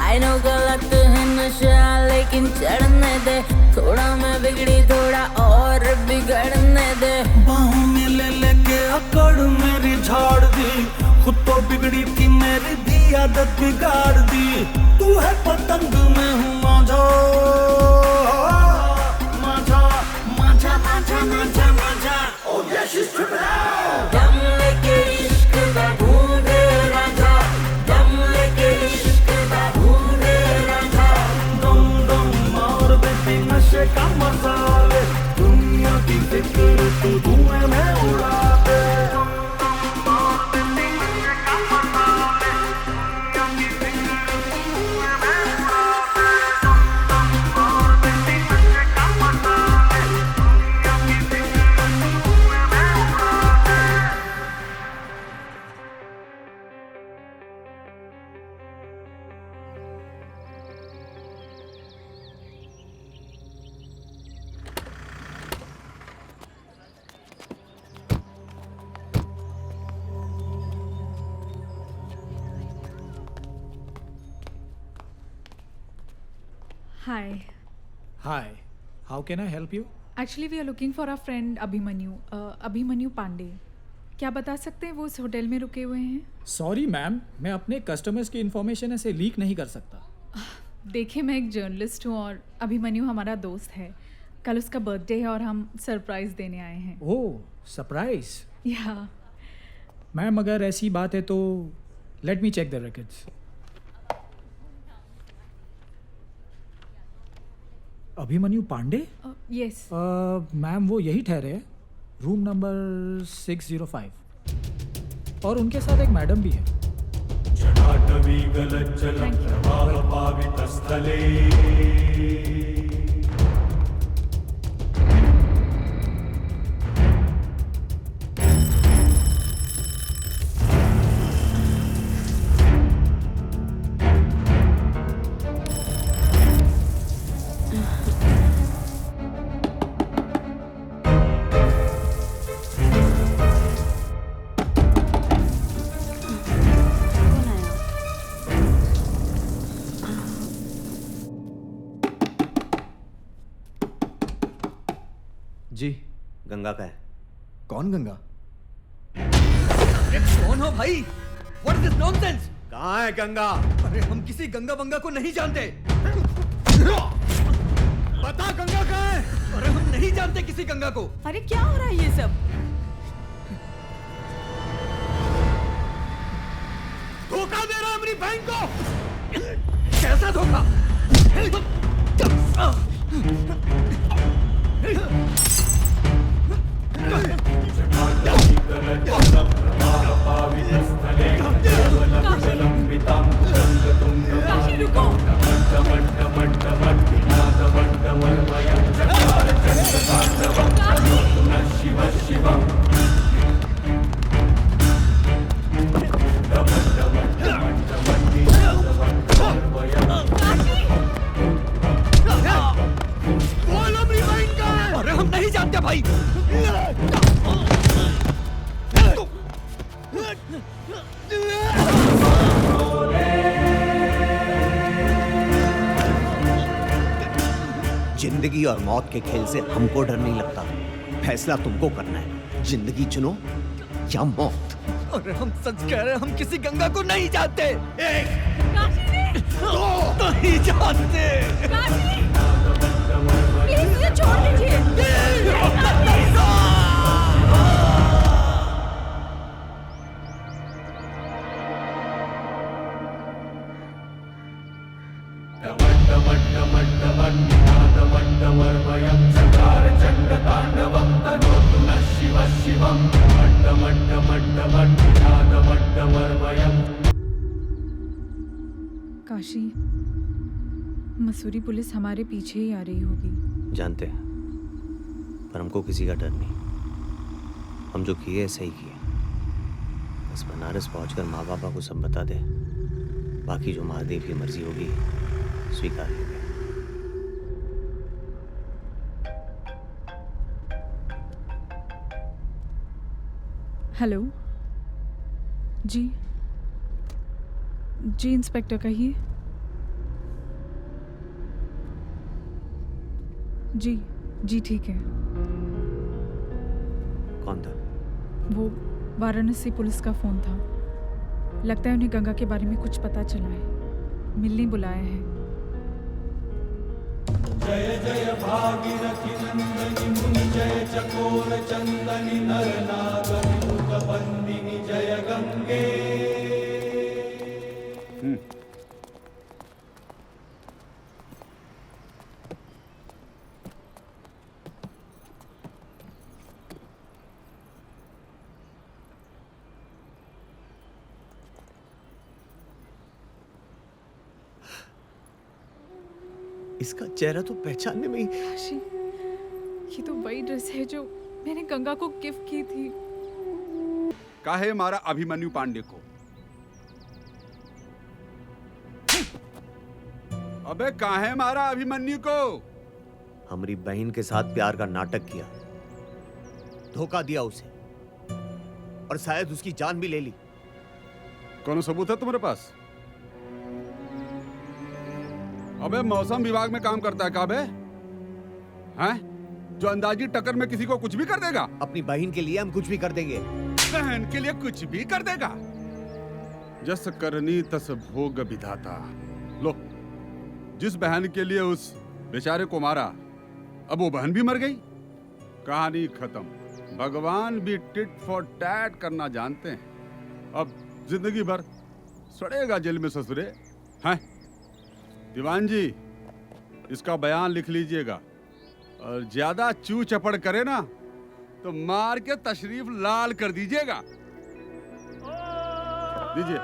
I know गलत है नशा लेकिन चढ़ने दे, थोड़ा मैं बिगड़ी थोड़ा और बिगड़ने दे। बाहों में ले लेके अकड़ मेरी झाड़ दी, खुद तो बिगड़ी थी मेरी दी आदत बिगाड़ दी। तू है पतंग मैं हूँ माझा माझा माझा माझा माझा माझा। Oh yeah, she's tripping out. दम लेके इश्क दा ढूंढे राधा, दम लेके इश्क दा ढूंढे राधा। दम दम मार बेटी नशे का मसाले, दुनिया की फिक्र तू धुएं में उड़ा दे। Hi. Hi, how can I help you? Actually, we are looking for our friend Abhimanyu, Abhimanyu Pandey. क्या बता सकते हैं वो इस होटल में रुके हुए हैं? सॉरी मैम, मैं अपने कस्टमर्स की इन्फॉर्मेशन ऐसे लीक नहीं कर सकता। देखिए मैं एक जर्नलिस्ट हूँ और अभिमन्यु हमारा दोस्त है। कल उसका बर्थडे है और हम सरप्राइज देने आए हैं। ओह, सरप्राइज? या मैम अगर ऐसी बात है तो let me check the records. Abhimanyu Pandey? Yes. Ma'am वो यही ठहरे हैं, रूम नंबर 605, और उनके साथ एक मैडम भी है। जटाटवी गलज्जलं प्रवाहपावितस्थले जी गंगा का है। कौन गंगा? अरे कौन हो भाई? What is this nonsense? कहाँ है गंगा? अरे हम किसी गंगा बंगा को नहीं जानते। बता गंगा कहाँ है? अरे हम नहीं जानते किसी गंगा को। अरे क्या हो रहा है ये सब? धोखा दे रहा है अपनी बहन को। कैसा धोखा? अरे हम नहीं जानते भाई। जिंदगी और मौत के खेल से हमको डर नहीं लगता। फैसला तुमको करना है, जिंदगी चुनो या मौत। अरे हम सच कह रहे हैं, हम किसी गंगा को नहीं जानते। नहीं जानते। प्लीज मुझे छोड़ दीजिए। काशी, मसूरी पुलिस हमारे पीछे ही आ रही होगी। जानते हैं, पर हमको किसी का डर नहीं। हम जो किए सही किए। बस बनारस पहुंचकर माँ बापा को सब बता दे। बाकी जो महादेव की मर्जी होगी स्वीकार होगी। हेलो जी। जी इंस्पेक्टर कहिए। जी जी ठीक है। कौन था? वो वाराणसी पुलिस का फोन था। लगता है उन्हें गंगा के बारे में कुछ पता चला है, मिलने बुलाया है। जय जय भागीरथी नंदनी मुनि जय चकोर चंदनी नर नागनि मुख बंदिनी जय गंगे। इसका चेहरा तो पहचानने में ही। काशी, ये तो वही ड्रेस है जो मैंने गंगा को गिफ्ट की थी। काहे मारा अभिमन्यु पांडे को? अबे काहे मारा अभिमन्यु को? हमारी बहन के साथ प्यार का नाटक किया, धोखा दिया उसे, और शायद उसकी जान भी ले ली। कौन सबूत है तुम्हारे पास? अबे मौसम विभाग में काम करता है का बे? हैं? जो अंदाजी टक्कर में किसी को कुछ भी कर देगा? अपनी बहन के लिए हम कुछ भी कर देंगे। बहन के लिए कुछ भी कर देगा? जस करनी तस भोग विधाता। लो, जिस बहन के लिए उस बेचारे को मारा, अब वो बहन भी मर गई। कहानी खत्म। भगवान भी टिट फॉर टैट करना जानते हैं। अब जिंदगी भर सड़ेगा जेल में ससुरे। हैं? दीवान जी, इसका बयान लिख लीजिएगा, और ज्यादा चू चपड़ करे ना तो मार के तशरीफ लाल कर दीजिएगा। दीजिए।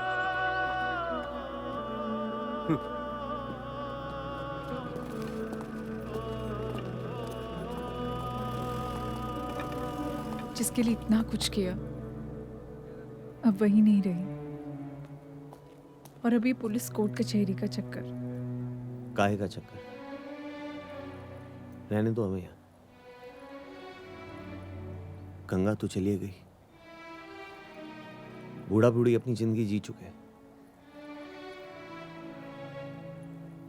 जिसके लिए इतना कुछ किया, अब वही नहीं रही। और अभी पुलिस कोर्ट कचहरी का चक्कर। काहे का चक्कर? रहने दो हमें यहाँ। गंगा तो चली गई, बूढ़ा बूढ़ी अपनी जिंदगी जी चुके हैं।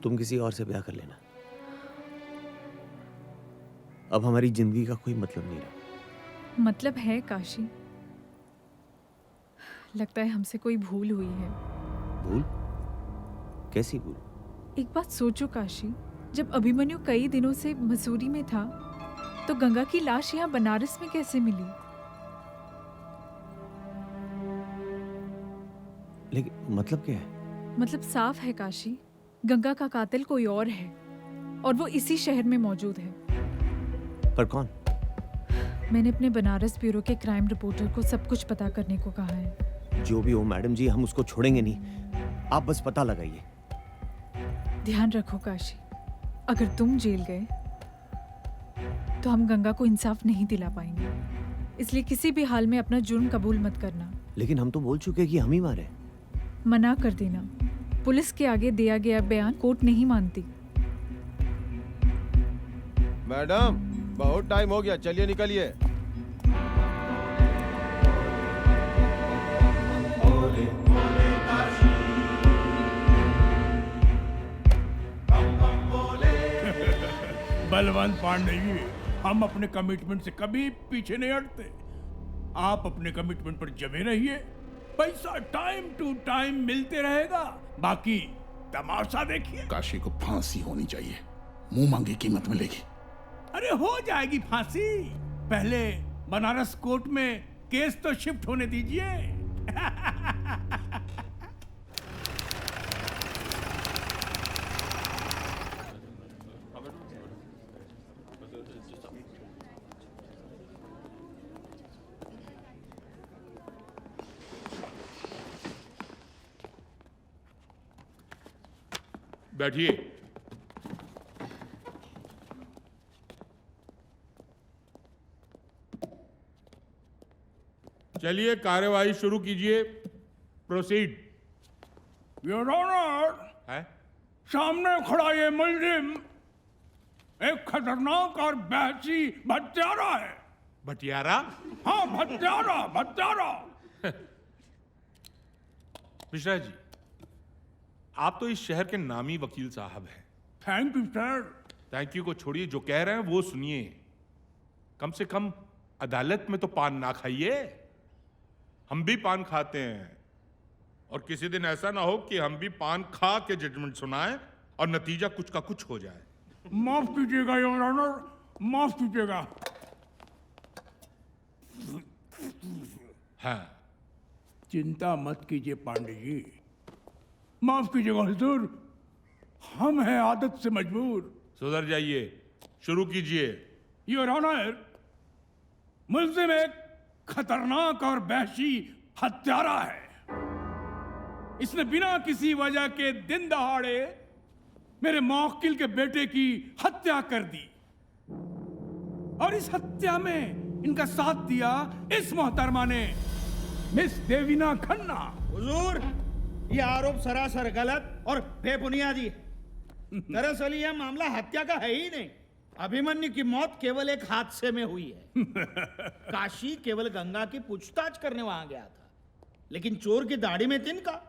तुम किसी और से ब्याह कर लेना। अब हमारी जिंदगी का कोई मतलब नहीं रहा। मतलब है काशी, लगता है हमसे कोई भूल हुई है। भूल? कैसी भूल? एक बात सोचो काशी, जब अभिमन्यु कई दिनों से मसूरी में था, तो गंगा की लाश यहाँ बनारस में कैसे मिली? लेकिन मतलब क्या है? मतलब साफ है काशी, गंगा का कातिल कोई और है और वो इसी शहर में मौजूद है। पर कौन? मैंने अपने बनारस ब्यूरो के क्राइम रिपोर्टर को सब कुछ पता करने को कहा है। जो भी हो मैडम जी, हम उसको छोड़ेंगे नहीं, आप बस पता लगाइए। ध्यान रखो काशी, अगर तुम जेल गए तो हम गंगा को इंसाफ नहीं दिला पाएंगे, इसलिए किसी भी हाल में अपना जुर्म कबूल मत करना। लेकिन हम तो बोल चुके कि हम ही मारे। मना कर देना, पुलिस के आगे दिया गया बयान कोर्ट नहीं मानती। मैडम बहुत टाइम हो गया, चलिए निकलिए। बलवंत पांडे जी, हम अपने कमिटमेंट से कभी पीछे नहीं हटते। आप अपने कमिटमेंट पर जमे रहिए, पैसा टाइम टू टाइम मिलते रहेगा, बाकी तमाशा देखिए। काशी को फांसी होनी चाहिए, मुंह मांगी कीमत मिलेगी। अरे हो जाएगी फांसी, पहले बनारस कोर्ट में केस तो शिफ्ट होने दीजिए। बैठिए। चलिए कार्यवाही शुरू कीजिए। प्रोसीड। योर ऑनर, है? सामने खड़ा ये मुलजिम एक खतरनाक और बहसी भत्यारा है। भटियारा? हाँ, भत्यारा भत्यारा। मिश्रा जी, आप तो इस शहर के नामी वकील साहब हैं। Thank you sir. Thank you को छोड़िए, जो कह रहे हैं वो सुनिए। कम से कम अदालत में तो पान ना खाइए। हम भी पान खाते हैं, और किसी दिन ऐसा ना हो कि हम भी पान खा के जजमेंट सुनाएं और नतीजा कुछ का कुछ हो जाए। माफ कीजिएगा योर ऑनर, माफ कीजिएगा। हाँ, चिंता मत कीजिए पांडे जी, माफ कीजिएगा हुजूर, हम हैं आदत से मजबूर। सुधर जाइए, शुरू कीजिए। योर ऑनर, मुल्जिम एक खतरनाक और वहशी हत्यारा है। इसने बिना किसी वजह के दिन दहाड़े मेरे मौकिल के बेटे की हत्या कर दी, और इस हत्या में इनका साथ दिया इस मोहतरमा ने, मिस देवीना खन्ना। हुजूर, ये आरोप सरासर गलत और बेबुनियादी है। दरअसल यह मामला हत्या का है ही नहीं। अभिमन्यु की मौत केवल एक हादसे में हुई है। काशी केवल गंगा की पूछताछ करने वहां गया था, लेकिन चोर की दाढ़ी में तिनका।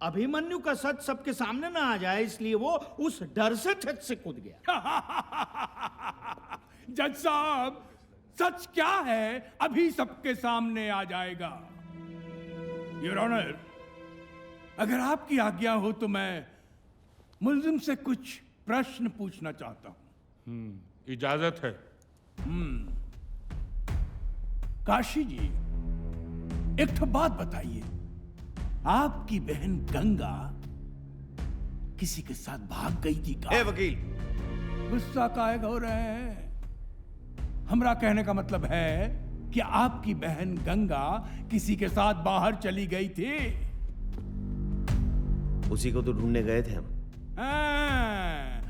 अभिमन्यु का सच सबके सामने ना आ जाए, इसलिए वो उस डर से छत से कूद गया। जज साहब, सच क्या है अभी सबके सामने आ जाएगा। योर ऑनर, अगर आपकी आज्ञा हो तो मैं मुल्जिम से कुछ प्रश्न पूछना चाहता हूं। इजाजत है। काशी जी, एक तो बात बताइए, आपकी बहन गंगा किसी के साथ भाग गई थी क्या? वकील, गुस्सा काहे हो रहे हैं? हमरा कहने का मतलब है कि आपकी बहन गंगा किसी के साथ बाहर चली गई थी। उसी को तो ढूंढने गए थे हम।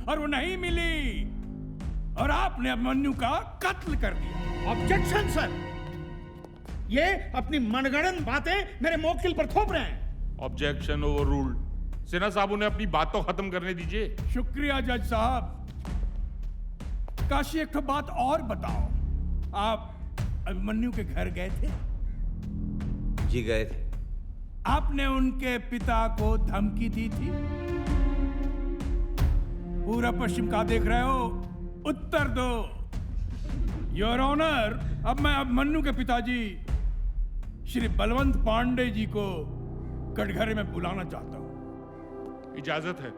और वो नहीं मिली, और आपने अभिमन्यु का कत्ल कर दिया। ऑब्जेक्शन सर, ये अपनी मनगढ़ंत बातें मेरे मौकिल पर थोप रहे हैं। Objection overruled. सेना साहब, उन्हें अपनी बात तो खत्म करने दीजिए। शुक्रिया जज साहब। काशी, एक तो बात और बताओ, आप अभिमन्यु के घर गए थे? जी गए थे। आपने उनके पिता को धमकी दी थी? पूरब पश्चिम का देख रहे हो, उत्तर दो। योर ऑनर, अब मैं अभिमन्यु के पिताजी श्री बलवंत पांडे जी को कटघरे में बुलाना चाहता हूं। इजाजत है।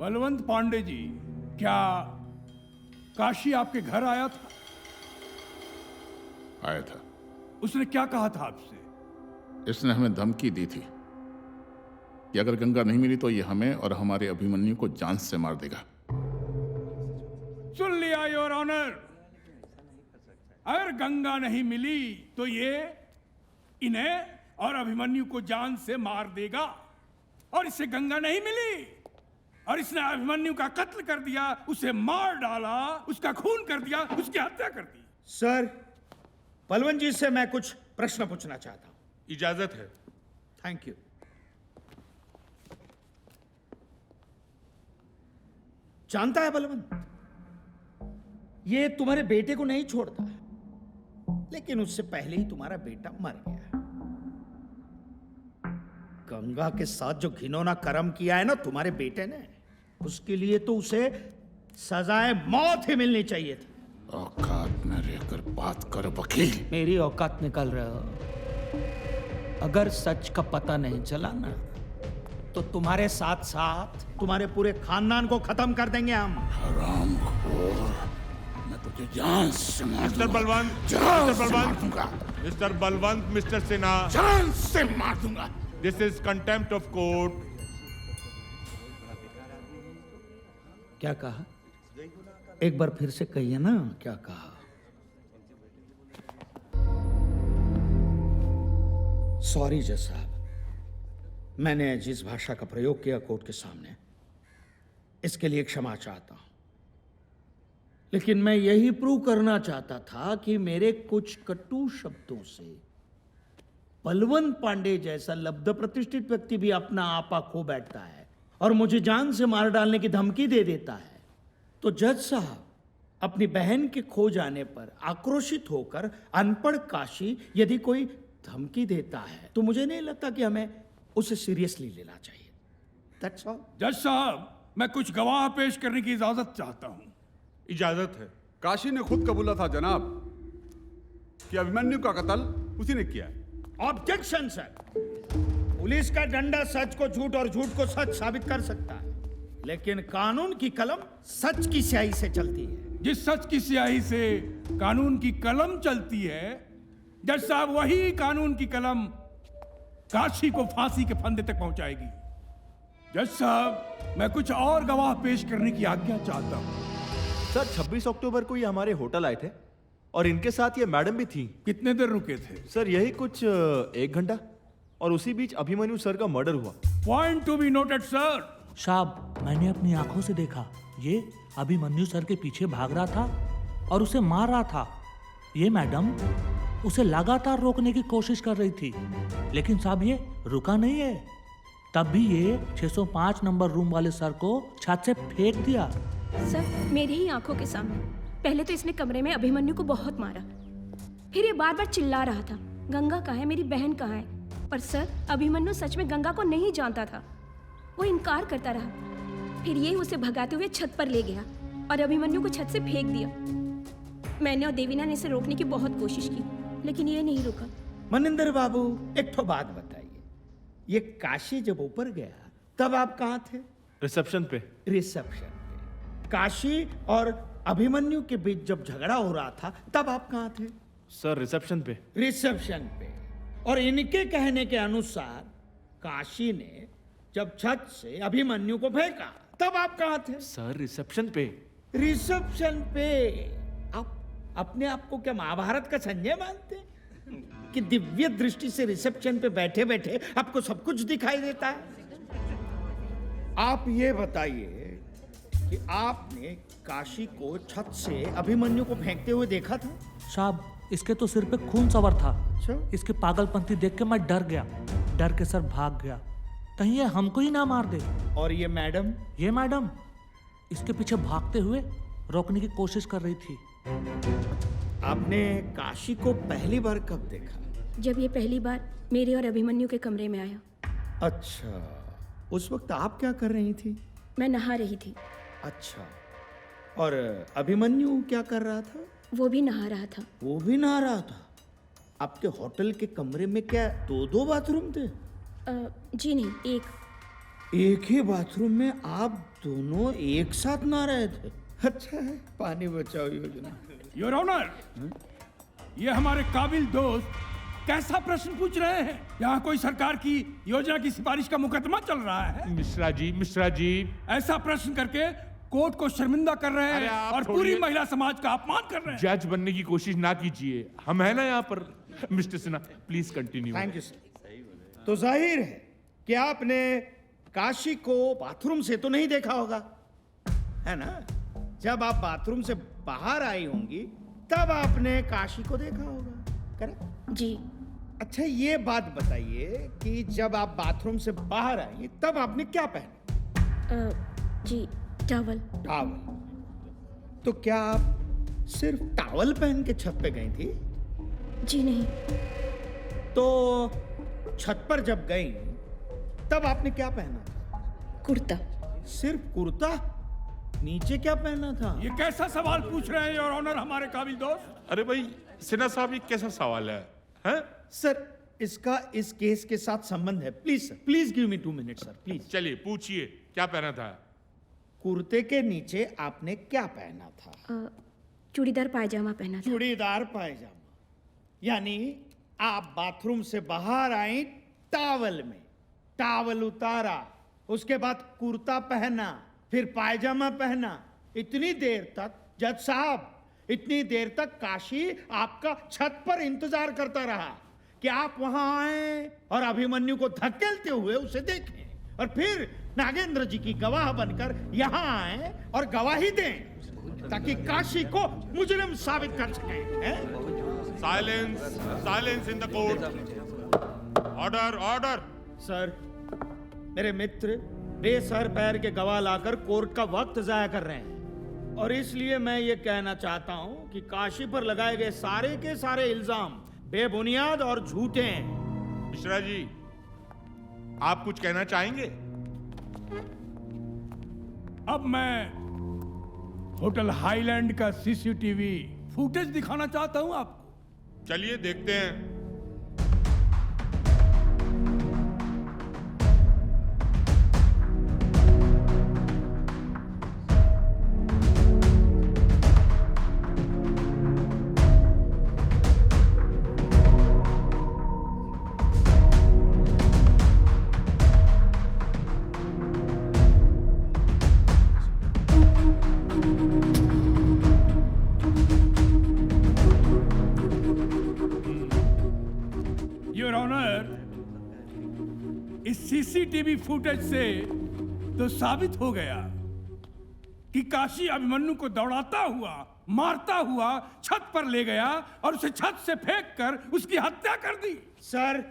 बलवंत पांडे जी, क्या काशी आपके घर आया था? आया था। उसने क्या कहा था आपसे? इसने हमें धमकी दी थी कि अगर गंगा नहीं मिली तो ये हमें और हमारे अभिमन्यु को जान से मार देगा। सुन लिया योर ऑनर। अगर गंगा नहीं मिली तो ये इन्हें और अभिमन्यु को जान से मार देगा, और इससे गंगा नहीं मिली और इसने अभिमन्यु का कत्ल कर दिया, उसे मार डाला, उसका खून कर दिया, उसकी हत्या कर दी। सर, बलवंत जी से मैं कुछ प्रश्न पूछना चाहता हूं। इजाजत है। Thank you. जानता है बलवंत, ये तुम्हारे बेटे को नहीं छोड़ता, लेकिन उससे पहले ही तुम्हारा बेटा मर गया। गंगा के साथ जो घिनौना कर्म किया है ना तुम्हारे बेटे ने, उसके लिए तो उसे सजाए मौत ही मिलनी चाहिए थी। औकात में रहकर बात कर वकील। मेरी औकात निकल रहे हो। अगर सच का पता नहीं चला ना तो तुम्हारे साथ साथ तुम्हारे पूरे खानदान को खत्म कर देंगे हम। हरामखोर, मैं तुझे जान से मार मिस्टर दूंगा। बलवंत, जान मिस्टर से मार बलवंत, दूंगा। मिस्टर बलवंत, मिस्टर सिन्हा, जान से मार दूंगा। This is contempt of court. क्या कहा? एक बार फिर से कहिए ना, क्या कहा? सॉरी जज साहब, मैंने जिस भाषा का प्रयोग किया कोर्ट के सामने, इसके लिए क्षमा चाहता हूं। लेकिन मैं यही प्रूव करना चाहता था कि मेरे कुछ कटु शब्दों से बलवंत पांडे जैसा लब्ध प्रतिष्ठित व्यक्ति भी अपना आपा खो बैठता है और मुझे जान से मार डालने की धमकी दे देता है। तो जज साहब, अपनी बहन के खो जाने पर आक्रोशित होकर अनपढ़ काशी यदि कोई धमकी देता है तो मुझे नहीं लगता कि हमें उसे सीरियसली लेना चाहिए। That's all. जज साहब, मैं कुछ गवाह पेश करने की इजाजत चाहता हूं। इजाजत है। काशी ने खुद कबूला था जनाब कि अभिमन्यु का कत्ल उसी ने किया है। Objection sir. पुलिस का डंडा सच को झूठ और झूठ को सच साबित कर सकता है, लेकिन कानून की कलम सच की स्याही से चलती है। जिस सच की स्याही से कानून की कलम चलती है, जज साहब, वही कानून की कलम काशी को फांसी के फंदे तक पहुंचाएगी। जज साहब, मैं कुछ और गवाह पेश करने की आज्ञा चाहता हूं। सर, 26 अक्टूबर को ये हमारे होटल आए थे और इनके साथ ये मैडम भी थी। कितने देर रुके थे? सर, यही कुछ 1 घंटा, और उसी बीच अभिमन्यु सर का मर्डर हुआ। Point to be noted sir. साहब, मैंने अपनी आंखों से देखा, ये अभिमन्यु सर के पीछे भाग रहा था और उसे मार रहा था। ये मैडम उसे लगातार रोकने की कोशिश कर रही थी, लेकिन साहब ये रुका नहीं है। तब भी ये 605 नंबर रूम वाले सर को छत से फेंक दिया। सर, मेरी ही आंखों के सामने। पहले तो इसने कमरे में अभिमन्यु को बहुत मारा, फिर ये बार बार चिल्ला रहा था, गंगा कहाँ है, मेरी बहन कहाँ है। पर सर, अभिमन्यु सच में गंगा को नहीं जानता था। वो इनकार करता रहा। फिर ये उसे भगाते हुए छत पर ले गया और अभिमन्यु को छत से फेंक दिया। मैंने और देवीना ने इसे रोकने की बहुत कोशिश की, लेकिन ये नहीं रुका। मनिंदर बाबू, एक तो बात बताइए, ये काशी जब ऊपर गया तब आप कहाँ थे? रिसेप्शन पे। रिसेप्शन पे। काशी और अभिमन्यु के बीच जब झगड़ा हो रहा था तब आप कहाँ थे? सर, रिसेप्शन पे। रिसेप्शन पे। और इनके कहने के अनुसार काशी ने जब छत से अभिमन्यु को फेंका तब आप कहाँ थे? सर, रिसेप्शन पे। रिसेप्शन पे। आप अपने आप को क्या महाभारत का संजय मानते हैं कि दिव्य दृष्टि से रिसेप्शन पे बैठे बैठे आपको सब कुछ दिखाई देता है? आप ये बताइए कि आपने काशी को छत से अभिमन्यु को फेंकते हुए देखा था? साहब, इसके तो सिर पे खून सवार था। अच्छा? इसके पागलपंती देख के मैं डर गया। डर के सर भाग गया, कहीं ये हमको ही ना मार दे। और ये मैडम? ये मैडम इसके पीछे भागते हुए रोकने की कोशिश कर रही थी। आपने काशी को पहली बार कब देखा? जब ये पहली बार मेरे और अभिमन्यु के कमरे में आया। अच्छा, उस वक्त आप क्या कर रही थी? मैं नहा रही थी। अच्छा, और अभिमन्यु क्या कर रहा था? वो भी नहा रहा था। वो भी नहा रहा था? आपके होटल के कमरे में क्या 2-2 बाथरूम थे? जी नहीं, एक। एक ही बाथरूम में आप दोनों एक साथ नहा रहे थे? अच्छा है, पानी बचाओ योजना। योर ऑनर, ये हमारे काबिल दोस्त कैसा प्रश्न पूछ रहे हैं? यहाँ कोई सरकार की योजना की सिफारिश का मुकदमा चल रहा है। मिश्रा जी ऐसा प्रश्न करके कोर्ट को शर्मिंदा कर रहे हैं और पूरी महिला समाज का अपमान कर रहे हैं। जज बनने की कोशिश ना कीजिए, हम है ना यहाँ पर। Mister Sinha please continue. Thank you sir. तो जाहिर है कि आपने काशी को बाथरूम से तो नहीं देखा होगा, है ना? जब आप बाथरूम से बाहर आई होंगी तब आपने काशी को देखा होगा, करेक्ट? जी। अच्छा, ये बात बताइए कि जब आप बाथरूम से बाहर आई तब आपने क्या पहना? जी, टॉवल। टॉवल। तो क्या आप सिर्फ टॉवल पहन के छत पे गई थी? जी नहीं। तो छत पर जब गई तब आपने क्या पहना था? कुर्ता। सिर्फ कुर्ता? नीचे क्या पहना था? ये कैसा सवाल पूछ रहे हैं योर ऑनर हमारे काबिल दोस्त? अरे भाई सिन्हा साहब, ये कैसा सवाल है, हैं? सर, इसका इस केस के साथ संबंध है। Please sir, please give me 2 minute sir, please. चलिए पूछिए, क्या पहना था? कुर्ते के नीचे आपने क्या पहना था? चूड़ीदार पायजामा पहना था। चूड़ीदार पायजामा, यानी आप बाथरूम से बाहर आई टॉवल में, टॉवल उतारा, उसके बाद कुर्ता पहना, फिर पायजामा पहना। इतनी देर तक जज साहब, इतनी देर तक काशी आपका छत पर इंतजार करता रहा कि आप वहां आए और अभिमन्यु को धकेलते हुए उसे देखें, और फिर नागेंद्र जी की गवाह बनकर यहां आए और गवाही दें ताकि काशी को मुजरिम साबित कर सकें। Silence, silence in the court. Order, order. Sir, मेरे मित्र बेसर पैर के गवाह लाकर कोर्ट का वक्त जाया कर रहे हैं, और इसलिए मैं ये कहना चाहता हूं कि काशी पर लगाए गए सारे के सारे इल्जाम बेबुनियाद और झूठे हैं। मिश्रा जी, आप कुछ कहना चाहेंगे? अब मैं होटल हाईलैंड का सीसीटीवी फुटेज दिखाना चाहता हूं आपको। चलिए देखते हैं। योर ऑनर, इस सीसीटीवी फुटेज से तो साबित हो गया कि काशी अभिमन्यु को दौड़ाता हुआ, मारता हुआ छत पर ले गया और उसे छत से फेंककर उसकी हत्या कर दी। सर,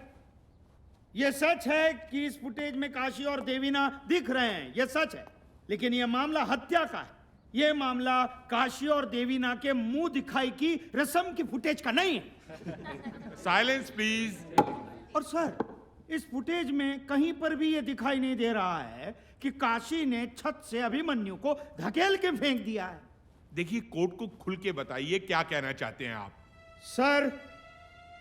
यह सच है कि इस फुटेज में काशी और देवीना दिख रहे हैं, यह सच है, लेकिन यह मामला हत्या का है। यह मामला काशी और देवीना के मुंह दिखाई की रस्म की फुटेज का नहीं है। Silence please. और सर, इस फुटेज में कहीं पर भी यह दिखाई नहीं दे रहा है कि काशी ने छत से अभिमन्यु को धकेल के फेंक दिया है। देखिए, कोर्ट को खुल के बताइए क्या कहना चाहते हैं आप। सर,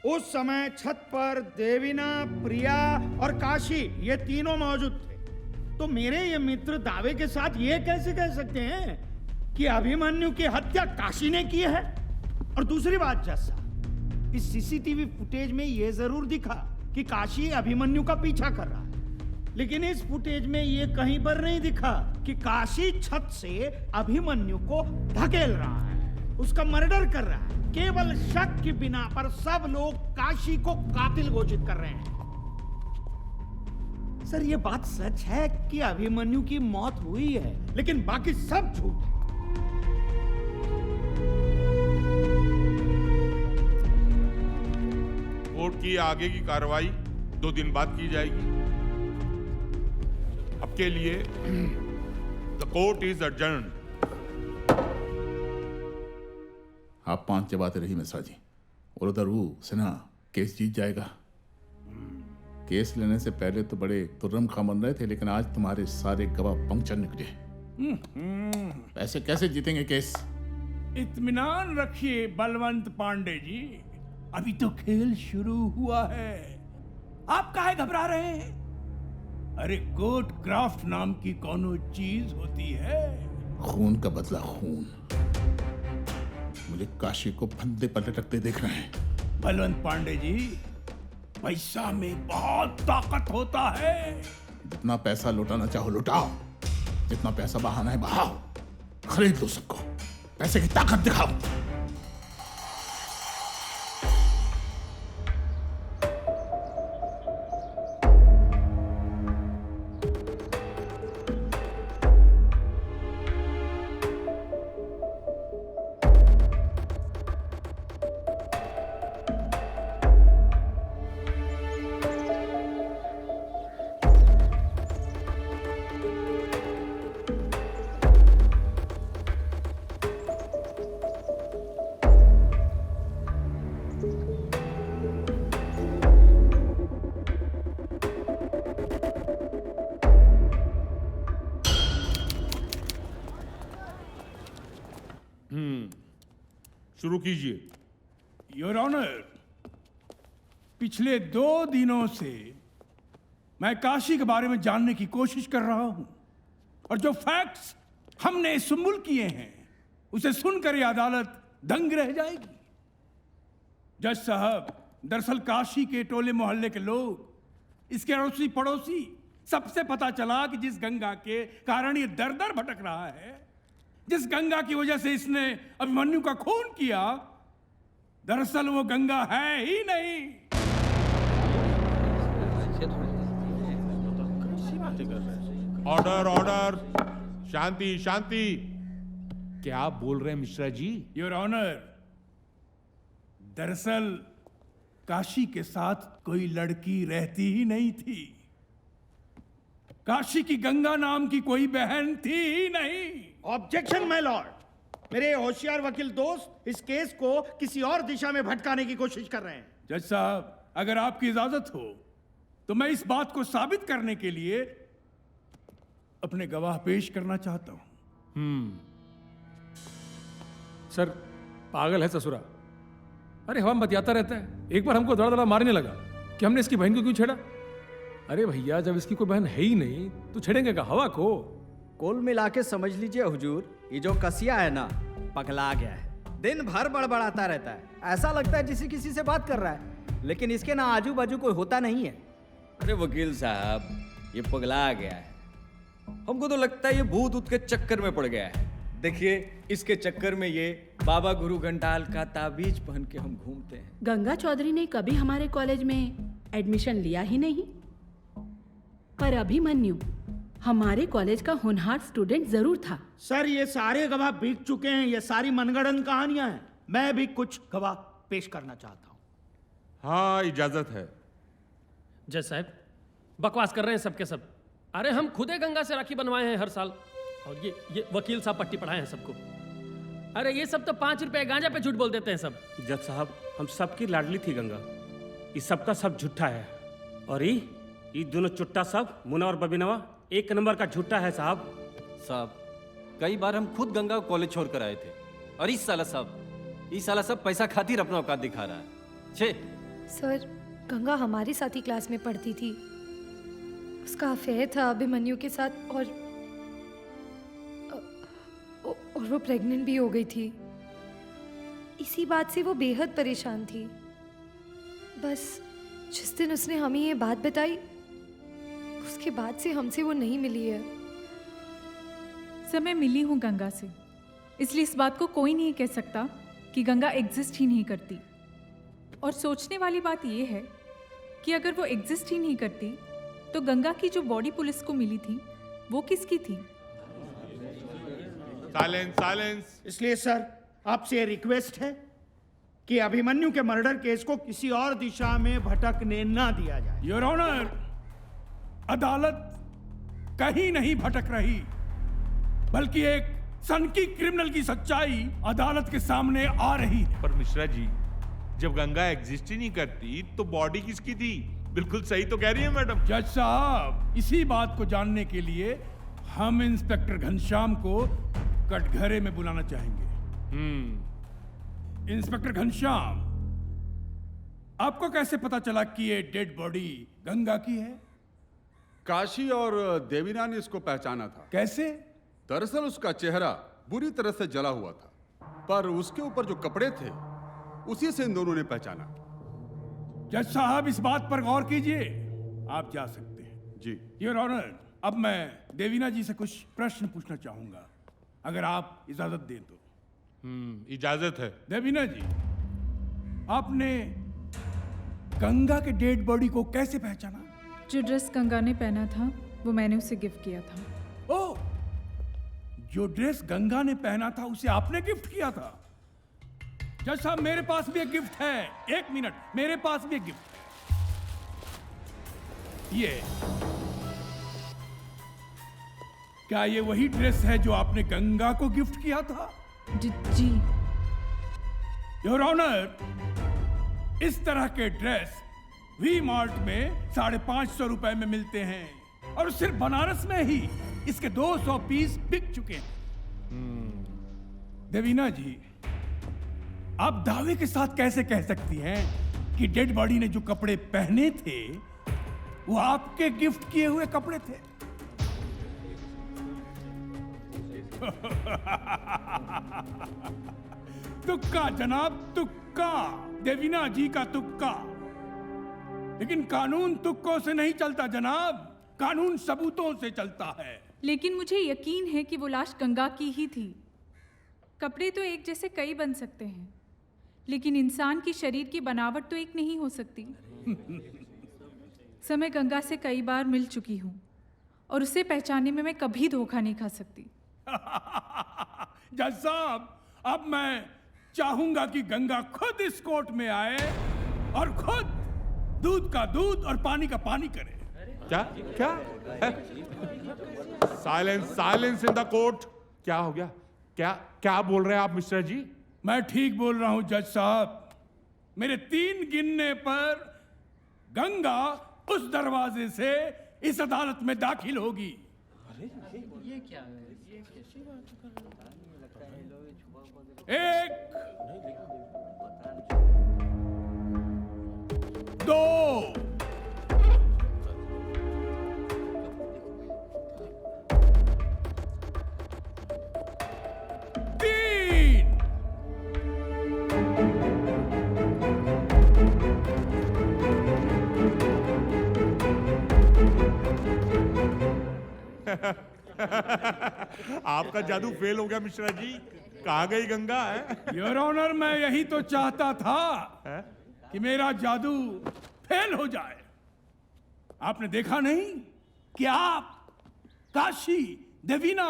उस समय छत पर देवीना, प्रिया और काशी ये तीनों मौजूद थे, तो मेरे ये मित्र दावे के साथ ये कैसे कह सकते हैं कि अभिमन्यु की हत्या काशी ने की है? और दूसरी बात जैसा, इस सीसीटीवी फुटेज में ये जरूर दिखा कि काशी अभिमन्यु का पीछा कर रहा है, लेकिन इस फुटेज में ये कहीं पर नहीं दिखा कि काशी छत से अभिमन्यु को धकेल रहा है, उसका मर्डर कर रहा है। केवल शक की बिना पर सब लोग काशी को कातिल घोषित कर रहे हैं। सर, ये बात सच है कि अभिमन्यु की मौत हुई है, लेकिन बाकी सब झूठ है। कोर्ट की आगे की कार्रवाई 2 दिन बाद की जाएगी। अब के लिए द कोर्ट इज अडजर्न्ड। आप 5 चबाते रही मिश्रा जी, और उधर वो सिन्हा केस जीत जाएगा। केस लेने से पहले तो बड़े तुर्रम खा बन रहे थे, लेकिन आज तुम्हारे सारे गवाह पंक्चर निकले। पैसे कैसे जीतेंगे केस? इत्मीनान रखिए बलवंत पांडे जी, अभी तो खेल शुरू हुआ है। आप काहे घबरा रहे हैं? अरे कोर्ट क्राफ्ट नाम की कोनो चीज होती है खून का बदला खून। मुझे काशी को फंदे पर लटकते देख रहे हैं। बलवंत पांडे जी, पैसा में बहुत ताकत होता है। जितना पैसा लुटाना चाहो लुटाओ, जितना पैसा बहाना है बहाओ, खरीद लो सबको, पैसे की ताकत दिखाओ। शुरू कीजिए। योर ऑनर, पिछले 2 दिनों से मैं काशी के बारे में जानने की कोशिश कर रहा हूं और जो फैक्ट्स हमने सुम्बुल किए हैं उसे सुनकर यह अदालत दंग रह जाएगी। जज साहब, दरअसल काशी के टोले मोहल्ले के लोग, इसके अड़ोसी पड़ोसी, सबसे पता चला कि जिस गंगा के कारण ये दर दर भटक रहा है, जिस गंगा की वजह से इसने अभिमन्यु का खून किया, दरअसल वो गंगा है ही नहीं। ऑर्डर ऑर्डर, शांति शांति। क्या बोल रहे हैं मिश्रा जी? योर ऑनर, दरअसल काशी के साथ कोई लड़की रहती ही नहीं थी। काशी की गंगा नाम की कोई बहन थी ही नहीं। ऑब्जेक्शन माय लॉर्ड, मेरे होशियार वकील दोस्त इस केस को किसी और दिशा में भटकाने की कोशिश कर रहे हैं। जज साहब, अगर आपकी इजाजत हो तो मैं इस बात को साबित करने के लिए अपने गवाह पेश करना चाहता हूं। सर, पागल है ससुरा। अरे हवा में बतियाता रहता है, एक बार हमको दड़ा दड़ा मारने लगा कि हमने इसकी बहन को क्यों छेड़ा। अरे भैया, जब इसकी कोई बहन है ही नहीं तो छेड़ेंगे का हवा को? कुल मिला के समझ लीजिए हुजूर, ये जो कसिया है ना, पगला गया है। दिन भर बड़बड़ाता रहता है, ऐसा लगता है जैसे किसी से बात कर रहा है, लेकिन इसके ना आजू बाजू कोई होता नहीं है। अरे वकील साहब, ये पगला गया है। हमको तो लगता है ये भूत ऊत के चक्कर में पड़ गया है। देखिए, इसके चक्कर में ये बाबा गुरु घंटाल का ताबीज पहन के हम घूमते हैं। गंगा चौधरी ने कभी हमारे कॉलेज में एडमिशन लिया ही नहीं, पर अभिमन्यु हमारे कॉलेज का होनहार स्टूडेंट जरूर था। सर, ये सारे गवाह बीत चुके हैं, ये सारी मनगढ़ंत कहानियां हैं। मैं भी कुछ गवाह पेश करना चाहता हूं। हाँ, इजाजत है। जज साहब, बकवास कर रहे हैं सबके सब। अरे हम खुदे गंगा से राखी बनवाए हैं हर साल, और ये वकील साहब पट्टी पढ़ाए हैं सबको। अरे ये सब तो 5 रुपए गांजा पे झूठ बोल देते हैं सब। जज साहब, हम सबकी लाडली थी गंगा, ये सबका सब झूठा है। और ये दोनों चुट्टा सब, मुना और बबीनवा, 1 नंबर का झूठा है साहब। साहब, कई बार हम खुद गंगा को कॉलेज छोड़ कर आए थे, और इस साला सब पैसा खातिर अपना औकात दिखा रहा है। छे सर, गंगा हमारी साथ ही क्लास में पढ़ती थी। उसका अफेयर था अभिमन्यु के साथ, और वो प्रेग्नेंट भी हो गई थी। इसी बात से वो बेहद परेशान थी। बस जिस दिन उसने हमें ये बात बताई, उसके बाद से हमसे वो नहीं मिली है। सर, मैं मिली हूँ गंगा से, इसलिए इस बात को कोई नहीं कह सकता कि गंगा एग्जिस्ट ही नहीं करती। और सोचने वाली बात यह है कि अगर वो एग्जिस्ट ही नहीं करती तो गंगा की जो बॉडी पुलिस को मिली थी वो किसकी थी? Silence silence. इसलिए सर, आपसे रिक्वेस्ट है कि अभिमन्यु के मर्डर केस को किसी और दिशा में भटकने ना दिया जाए। योर ऑनर, अदालत कहीं नहीं भटक रही, बल्कि एक सनकी क्रिमिनल की सच्चाई अदालत के सामने आ रही है। पर मिश्रा जी, जब गंगा एग्जिस्ट ही नहीं करती तो बॉडी किसकी थी? बिल्कुल सही तो कह रही है मैडम। जज साहब, इसी बात को जानने के लिए हम इंस्पेक्टर घनश्याम को कटघरे में बुलाना चाहेंगे। इंस्पेक्टर घनश्याम, आपको कैसे पता चला कि ये डेड बॉडी गंगा की है? काशी और देवीना ने इसको पहचाना था। कैसे? दरअसल उसका चेहरा बुरी तरह से जला हुआ था, पर उसके ऊपर जो कपड़े थे उसी से इन दोनों ने पहचाना। जज साहब, इस बात पर गौर कीजिए। आप जा सकते हैं। जी। योर ऑनर, अब मैं देवीना जी से कुछ प्रश्न पूछना चाहूंगा, अगर आप इजाजत दें तो। इजाजत है। देवीना जी, आपने गंगा के डेड बॉडी को कैसे पहचाना? जो ड्रेस गंगा ने पहना था वो मैंने उसे गिफ्ट किया था। ओह, जो ड्रेस गंगा ने पहना था उसे आपने गिफ्ट किया था? जज साहब, मेरे पास भी एक गिफ्ट है। एक मिनट, मेरे पास भी एक गिफ्ट। ये क्या ये वही ड्रेस है जो आपने गंगा को गिफ्ट किया था? जी। योर ऑनर, इस तरह के ड्रेस वी मार्ट में 550 रुपए में मिलते हैं और सिर्फ बनारस में ही इसके 200 पीस बिक चुके हैं। देवीना जी, आप दावे के साथ कैसे कह सकती हैं कि डेड बॉडी ने जो कपड़े पहने थे वो आपके गिफ्ट किए हुए कपड़े थे? तुक्का जनाब, तुक्का। देवीना जी का तुक्का। लेकिन कानून तुक्कों से नहीं चलता जनाब, कानून सबूतों से चलता है। लेकिन मुझे यकीन है कि वो लाश गंगा की ही थी। कपड़े तो एक जैसे कई बन सकते हैं, लेकिन इंसान की शरीर की बनावट तो एक नहीं हो सकती। समय गंगा से कई बार मिल चुकी हूँ और उसे पहचानने में मैं कभी धोखा नहीं खा सकती। जज साहब, अब मैं चाहूंगा कि गंगा खुद इस कोर्ट में आए और खुद दूध का दूध और पानी का पानी करे। क्या क्या? Silence, silence in the court. क्या हो गया? क्या क्या बोल रहे हैं आप मिस्टर जी? मैं ठीक बोल रहा हूं जज साहब। मेरे 3 गिनने पर गंगा उस दरवाजे से इस अदालत में दाखिल होगी। ये क्या है? ये कैसी बात कर रहे हैं? 1 2 3 आपका जादू फेल हो गया मिश्रा जी। कहाँ गई गंगा है? योर ऑनर, मैं यही तो चाहता था कि मेरा जादू फेल हो जाए। आपने देखा नहीं कि आप, काशी, देवीना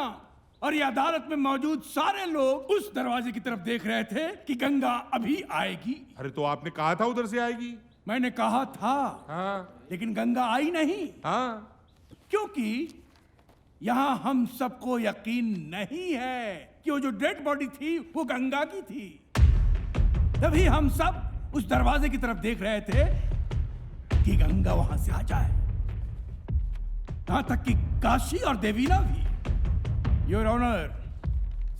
और ये अदालत में मौजूद सारे लोग उस दरवाजे की तरफ देख रहे थे कि गंगा अभी आएगी। अरे तो आपने कहा था उधर से आएगी। मैंने कहा था। हाँ। लेकिन गंगा आई नहीं। हाँ। क्योंकि यहां हम सबको यकीन नहीं है कि वो जो डेड बॉडी थी वो गंगा की थी। तभी हम सब उस दरवाजे की तरफ देख रहे थे कि गंगा वहां से आ जाए। यहां तक कि काशी और देवीना भी। योर ऑनर,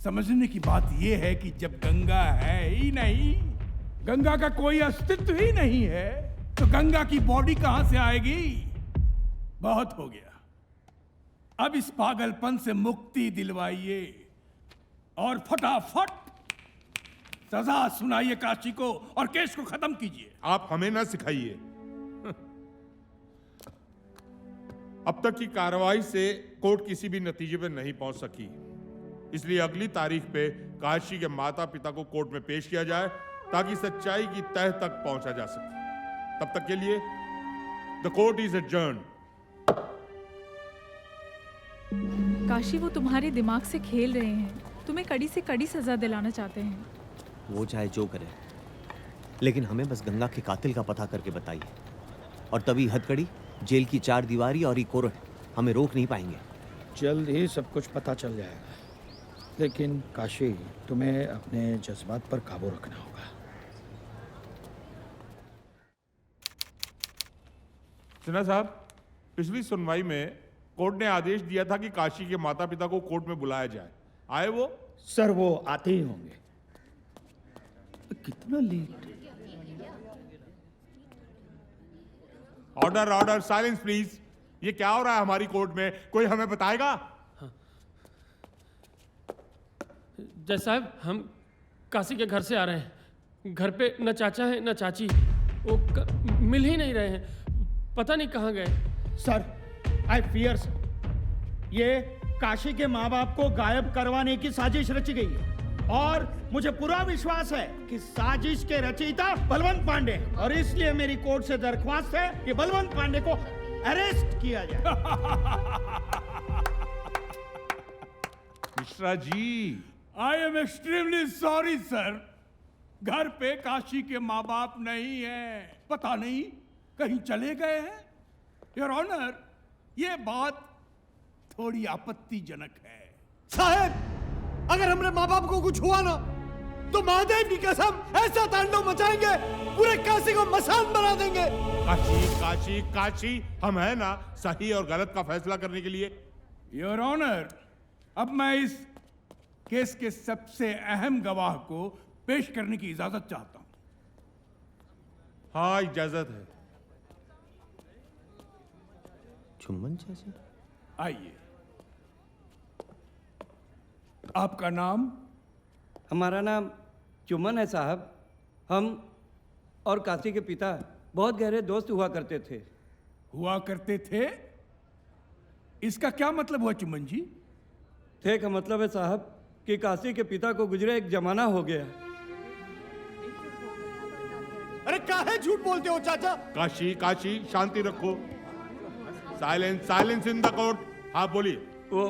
समझने की बात यह है कि जब गंगा है ही नहीं, गंगा का कोई अस्तित्व ही नहीं है, तो गंगा की बॉडी कहां से आएगी? बहुत हो गया। अब इस पागलपन से मुक्ति दिलवाइए और फटाफट सजा सुनाइए काशी को और केस को खत्म कीजिए। आप हमें ना सिखाइए। अब तक की कार्रवाई से कोर्ट किसी भी नतीजे पर नहीं पहुंच सकी, इसलिए अगली तारीख पे काशी के माता पिता को कोर्ट में पेश किया जाए ताकि सच्चाई की तह तक पहुंचा जा सके। तब तक के लिए the court is adjourned. Kashi, वो तुम्हारे दिमाग से खेल रहे हैं, तुम्हें कड़ी से कड़ी सजा दिलाना चाहते हैं। वो चाहे जो करे, लेकिन हमें बस गंगा के कातिल का पता करके बताइए, और तभी हथकड़ी, जेल की 4 दीवारी और ये कोर्ट हमें रोक नहीं पाएंगे। जल्द ही सब कुछ पता चल जाएगा, लेकिन काशी, तुम्हें अपने जज्बात पर काबू रखना होगा। सिन्हा साहब, पिछली सुनवाई में कोर्ट ने आदेश दिया था कि काशी के माता पिता को कोर्ट में बुलाया जाए। आए वो? सर, वो आते ही होंगे। कितना late? Order, order, silence please. ये क्या हो रहा है हमारी कोर्ट में? कोई हमें बताएगा? जज साहब हम काशी के घर से आ रहे हैं। घर पे न चाचा है न चाची, वो मिल ही नहीं रहे हैं, पता नहीं कहाँ गए। सर आई फियर ये काशी के माँ बाप को गायब करवाने की साजिश रची गई है और मुझे पूरा विश्वास है कि साजिश के रचयिता बलवंत पांडे हैं और इसलिए मेरी कोर्ट से दरख्वास्त है कि बलवंत पांडे को अरेस्ट किया जाए। Mishra ji, I am extremely sorry sir. घर पे काशी के माँ बाप नहीं है, पता नहीं कहीं चले गए हैं। योर ऑनर, ये बात थोड़ी आपत्तिजनक है। साहब, अगर हमारे माँ बाप को कुछ हुआ ना तो महादेव की कसम ऐसा तांडव मचाएंगे, पूरे काशी को मसान बना देंगे। काशी काशी काशी, हम है ना सही और गलत का फैसला करने के लिए। योर ऑनर, अब मैं इस केस के सबसे अहम गवाह को पेश करने की इजाजत चाहता हूं। हाँ, इजाजत है। चुम्बन चाचा, आइए। आपका नाम? हमारा नाम चुमन है साहब। हम और काशी के पिता बहुत गहरे दोस्त हुआ करते थे। हुआ करते थे? इसका क्या मतलब हुआ चुमन जी? थे का मतलब है साहब कि काशी के पिता को गुजरे एक जमाना हो गया। अरे काहे झूठ बोलते हो चाचा? काशी काशी, शांति रखो। Silence, silence in the court. हाँ बोलिए। वो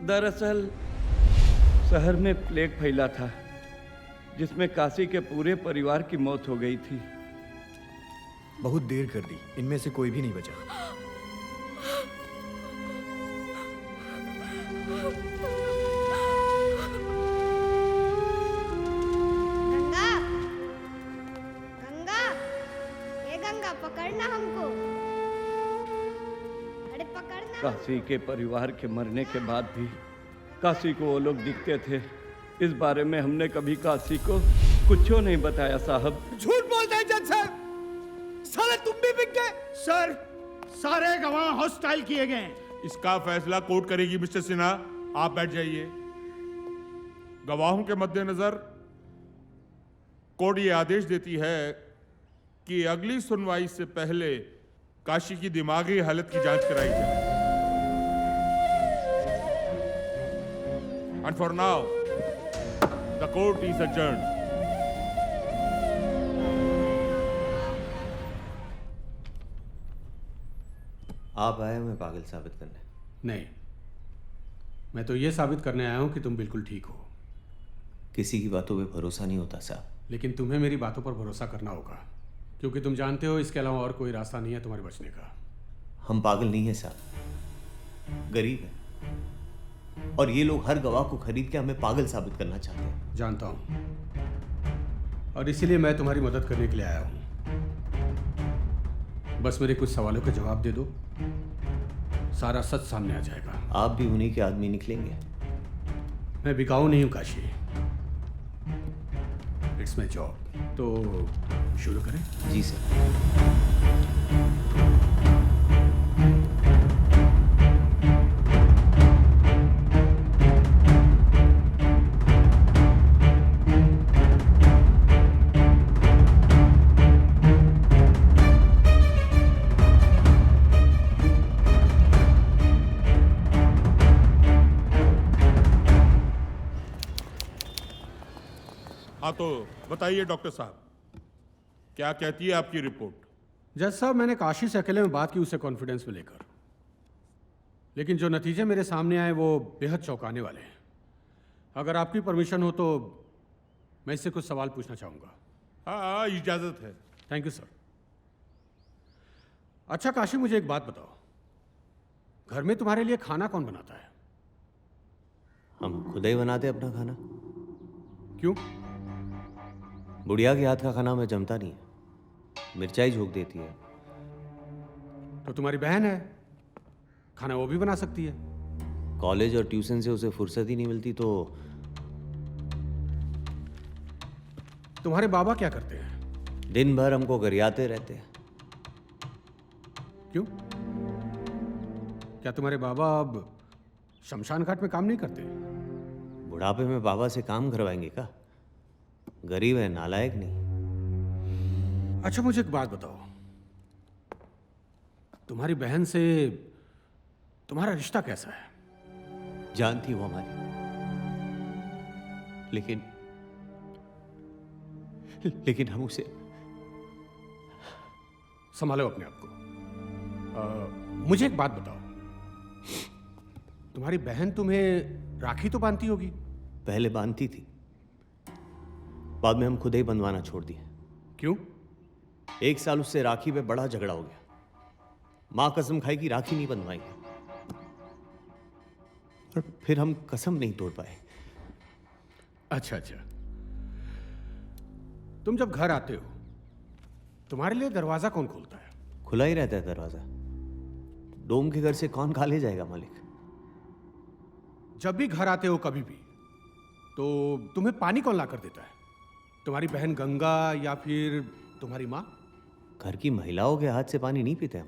दरअसल शहर में प्लेग फैला था जिसमें काशी के पूरे परिवार की मौत हो गई थी। बहुत देर कर दी, इनमें से कोई भी नहीं बचा। गंगा, गंगा, ये गंगा पकड़ना हमको। अरे पकड़ना। काशी के परिवार के मरने के बाद भी काशी को वो लोग दिखते थे। इस बारे में हमने कभी काशी को कुछ नहीं बताया साहब। झूठ बोलते हैं जज साहब, साले तुम भी बिक गए। सर, सारे गवाह हॉस्टाइल किए गए हैं। इसका फैसला कोर्ट करेगी मिस्टर सिन्हा, आप बैठ जाइए। गवाहों के मद्देनजर कोर्ट ये आदेश देती है कि अगली सुनवाई से पहले काशी की दिमागी हालत की जांच कराई जाए। And for now, the court is adjourned. आप आए हमें पागल साबित करने? नहीं, मैं तो ये साबित करने आया हूं कि तुम बिल्कुल ठीक हो। किसी की बातों पे भरोसा नहीं होता साहब। लेकिन तुम्हें मेरी बातों पर भरोसा करना होगा, क्योंकि तुम जानते हो इसके अलावा और कोई रास्ता नहीं है तुम्हारे बचने का। हम पागल नहीं है साहब, गरीब है और ये लोग हर गवाह को खरीद के हमें पागल साबित करना चाहते हैं। जानता हूं, और इसीलिए मैं तुम्हारी मदद करने के लिए आया हूं। बस मेरे कुछ सवालों का जवाब दे दो, सारा सच सामने आ जाएगा। आप भी उन्हीं के आदमी निकलेंगे। मैं बिकाऊ नहीं हूं काशी, इट्स माई जॉब। तो शुरू करें? जी सर। हाँ तो बताइए डॉक्टर साहब, क्या कहती है आपकी रिपोर्ट? जज साहब, मैंने काशी से अकेले में बात की उसे कॉन्फिडेंस में लेकर, लेकिन जो नतीजे मेरे सामने आए वो बेहद चौंकाने वाले हैं। अगर आपकी परमिशन हो तो मैं इससे कुछ सवाल पूछना चाहूँगा। हाँ, इजाज़त है। Thank you sir. अच्छा काशी, मुझे एक बात बताओ, घर में तुम्हारे लिए खाना कौन बनाता है? हम खुद ही बनाते अपना खाना। क्यों? बुढ़िया के हाथ का खाना हमें जमता नहीं है, मिर्चाई झोंक देती है। तो तुम्हारी बहन है, खाना वो भी बना सकती है। कॉलेज और ट्यूशन से उसे फुर्सत ही नहीं मिलती। तो तुम्हारे बाबा क्या करते हैं? दिन भर हमको गरियाते रहते हैं। क्यों? क्या तुम्हारे बाबा अब शमशान घाट में काम नहीं करते? बुढ़ापे में बाबा से काम करवाएंगे का? गरीब है, नालायक नहीं। अच्छा मुझे एक बात बताओ, तुम्हारी बहन से तुम्हारा रिश्ता कैसा है? जानती वो हमारी, लेकिन हम उसे संभालो अपने आप को। मुझे एक बात बताओ, तुम्हारी बहन तुम्हें राखी तो बांधती होगी? पहले बांधती थी, बाद में हम खुद ही बंधवाना छोड़ दिए। क्यों? 1 साल उससे राखी पे बड़ा झगड़ा हो गया। मां कसम खाई कि राखी नहीं बंधवाएंगे, और फिर हम कसम नहीं तोड़ पाए। अच्छा, तुम जब घर आते हो तुम्हारे लिए दरवाजा कौन खोलता है? खुला ही रहता है दरवाजा। डोम के घर से कौन खा ले जाएगा मालिक? जब भी घर आते हो कभी भी, तो तुम्हें पानी कौन ला कर देता है? तुम्हारी बहन गंगा या फिर तुम्हारी माँ? घर की महिलाओं के हाथ से पानी नहीं पीते हम।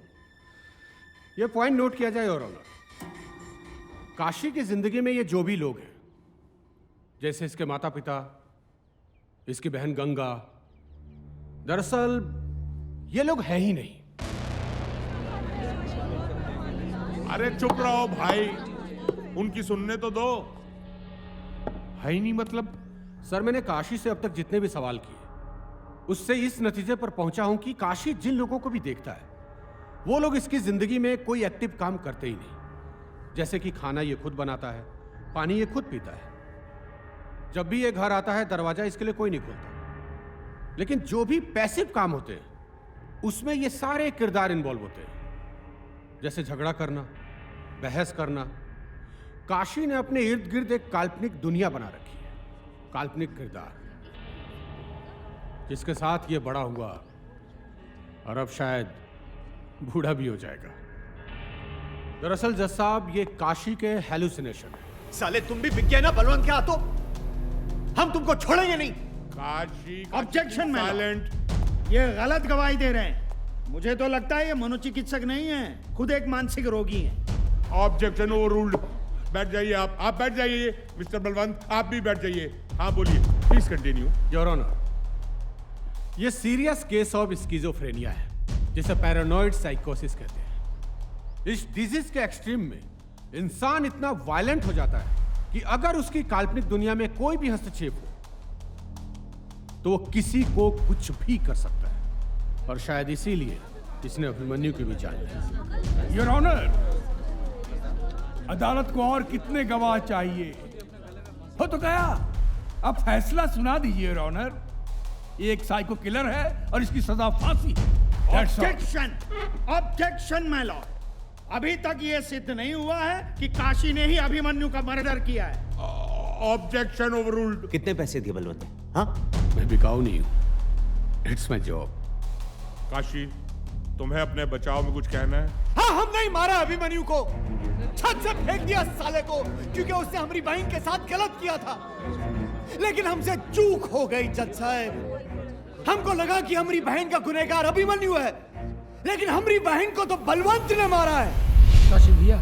यह पॉइंट नोट किया जाए और काशी की जिंदगी में ये जो भी लोग हैं, जैसे इसके माता पिता, इसकी बहन गंगा, दरअसल ये लोग हैं ही नहीं। अरे चुप रहो भाई, उनकी सुनने तो दो। है ही नहीं मतलब? सर मैंने काशी से अब तक जितने भी सवाल किए, उससे इस नतीजे पर पहुंचा हूं कि काशी जिन लोगों को भी देखता है, वो लोग इसकी जिंदगी में कोई एक्टिव काम करते ही नहीं। जैसे कि खाना ये खुद बनाता है, पानी ये खुद पीता है। जब भी ये घर आता है दरवाजा इसके लिए कोई नहीं खोलता। लेकिन जो भी पैसिव काम होते हैं उसमें ये सारे किरदार इन्वॉल्व होते हैं, जैसे झगड़ा करना, बहस करना। काशी ने अपने इर्द गिर्द एक काल्पनिक दुनिया बना रखी है, काल्पनिक किरदार, जिसके साथ ये बड़ा हुआ और अब शायद बूढ़ा भी हो जाएगा। दरअसल जज साहब, ये काशी के हेलुसिनेशन है। साले तुम भी बिक गए ना बलवंत के हाथों, हम तुमको छोड़ेंगे नहीं। काशी ऑब्जेक्शन में ये गलत गवाही दे रहे हैं। मुझे तो लगता है ये मनोचिकित्सक नहीं है, खुद एक मानसिक रोगी है। Objection overruled. बैठ जाइए आप बैठ जाइए। मिस्टर बलवंत आप भी बैठ जाइए। हाँ बोलिए, प्लीज कंटिन्यू। योर ऑनर, ये सीरियस केस ऑफ स्किज़ोफ्रेनिया है, जिसे पैरानॉइड साइकोसिस कहते हैं। इस डिजीज के एक्सट्रीम में इंसान इतना वायलेंट हो जाता है कि अगर उसकी काल्पनिक दुनिया में कोई भी हस्तक्षेप हो तो वो किसी को कुछ भी कर सकता है, और शायद इसीलिए इसने अभिमन्यु की भी जान ली। योर ऑनर, अदालत को और कितने गवाह चाहिए? हो तो गया, अब फैसला सुना दीजिए योर ऑनर। ये एक साइको किलर है और इसकी सजा फांसी है। Objection, objection my Lord. अभी तक ये सिद्ध नहीं हुआ है कि काशी ने ही अभिमन्यु का मर्डर किया है। Objection overruled. कितने पैसे दिए बलवंत ने? हाँ, मैं बिकाऊ नहीं हूं, इट्स माय जॉब। काशी, तुम्हें अपने बचाव में कुछ कहना है? हाँ, हम नहीं मारा अभिमन्यु को, छत से फेंक दिया साले को, क्योंकि उसने हमारी बहन के साथ गलत किया था। लेकिन हमसे चूक हो गई जज साहब। हमको लगा कि हमारी बहन का गुनहगार अभिमन्यु है, लेकिन हमारी बहन को तो बलवंत ने मारा है। काशी भैया,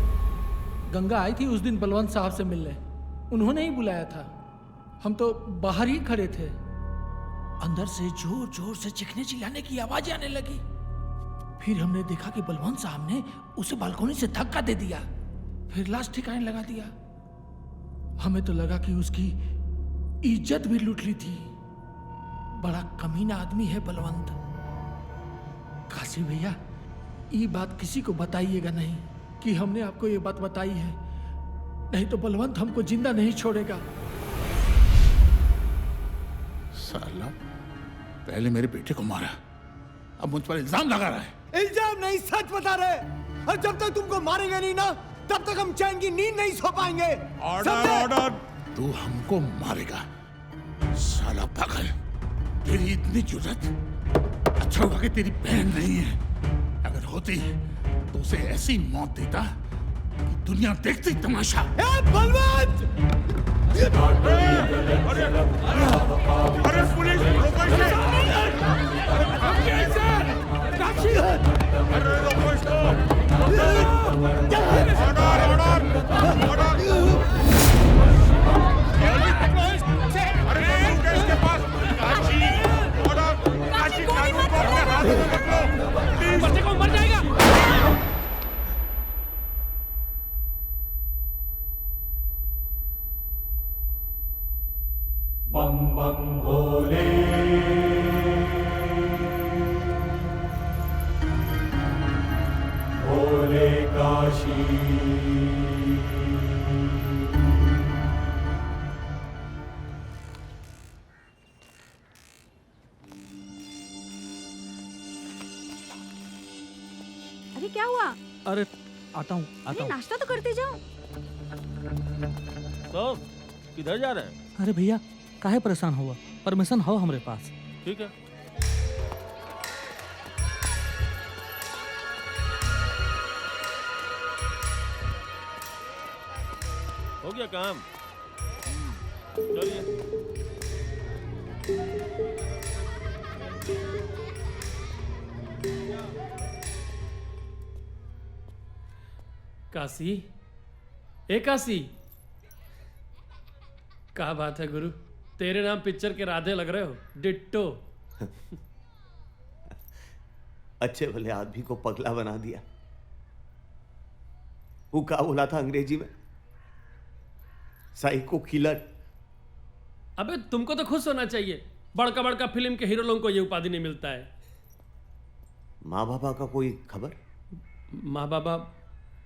गंगा आई थी उस दिन बलवंत साहब से मिलने, उन्होंने ही बुलाया था। हम तो बाहर ही खड़े थे, अंदर से जोर जोर से चीखने चिल्लाने की आवाज आने लगी। फिर हमने देखा कि बलवंत साहब ने उसे बालकनी से धक्का दे दिया, फिर लाश ठिकाने लगा दिया। हमें तो लगा कि उसकी इज्जत भी लूट ली थी। बड़ा कमीना आदमी है बलवंत। काशी भैया, ये बात किसी को बताइएगा नहीं कि हमने आपको ये बात बताई है, नहीं तो बलवंत हमको जिंदा नहीं छोड़ेगा। साला, पहले मेरे बेटे को मारा, अब मुझ पर इल्जाम लगा रहा है। इल्जाम नहीं, सच बता रहे। और जब तक तुमको मारेंगे नहीं ना, तब तक हम चैन की नींद नहीं सो पाएंगे। Order, order. तू हमको मारेगा साला पागल? तेरी इतनी जुर्रत? अच्छा होगा कि तेरी बहन नहीं है। अगर होती तो उसे ऐसी मौत देता कि दुनिया देखती तमाशा। बलवंत! अरे पुलिस, रोको इसे! अरे रोको इसको! Order, order, order! बम बम भोले भोले काशी अरे क्या हुआ? अरे आता हूँ अरे नाश्ता तो करते जाओ। तो किधर जा रहे हैं? अरे भैया काहे परेशान हुआ, परमिशन हो हमारे पास। ठीक है। हो गया काम। चलिए। काशी, ए काशी, क्या बात है गुरु, तेरे नाम पिक्चर के राधे लग रहे हो, डिट्टो। अच्छे भले आदमी को पगला बना दिया। वो क्या बोला था अंग्रेजी में? Psycho killer. अबे तुमको तो खुश होना चाहिए, बड़का बड़का फिल्म के हीरो लोगों को ये उपाधि नहीं मिलता है। माँ बाबा का कोई खबर? माँ बाबा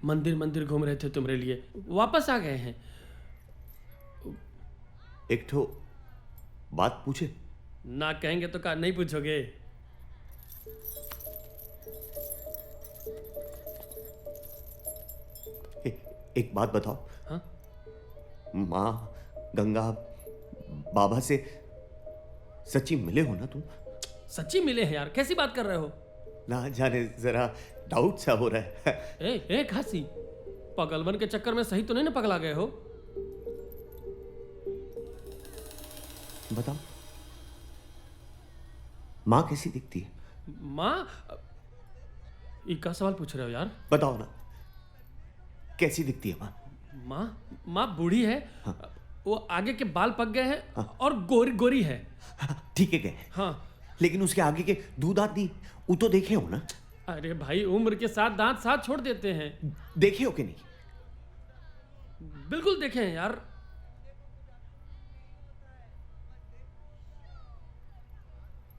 मंदिर मंदिर घूम रहे थे तुम्हारे लिए, वापस आ गए हैं। एक ठो बात पूछे? ना कहेंगे तो क्या नहीं पूछोगे? एक बात बताओ। हाँ? माँ गंगा बाबा से सच्ची मिले हो ना तुम? सच्ची मिले हैं यार, कैसी बात कर रहे हो? ना जाने जरा डाउट सा हो रहा है। ए खासी, पगलवन के चक्कर में सही तो नहीं ना पगला गए हो? बताओ माँ कैसी दिखती है? माँ, ये क्या सवाल पूछ रहे हो यार? बताओ ना कैसी दिखती है माँ? माँ बूढ़ी है। हाँ। वो आगे के बाल पक गए हैं। हाँ। और गोरी गोरी है। ठीक है गए। हाँ लेकिन उसके आगे के दो दांत नहीं, वो तो देखे हो ना? अरे भाई उम्र के साथ दांत साथ छोड़ देते हैं। देखे हो कि नहीं? बिल्कुल देखे हैं यार।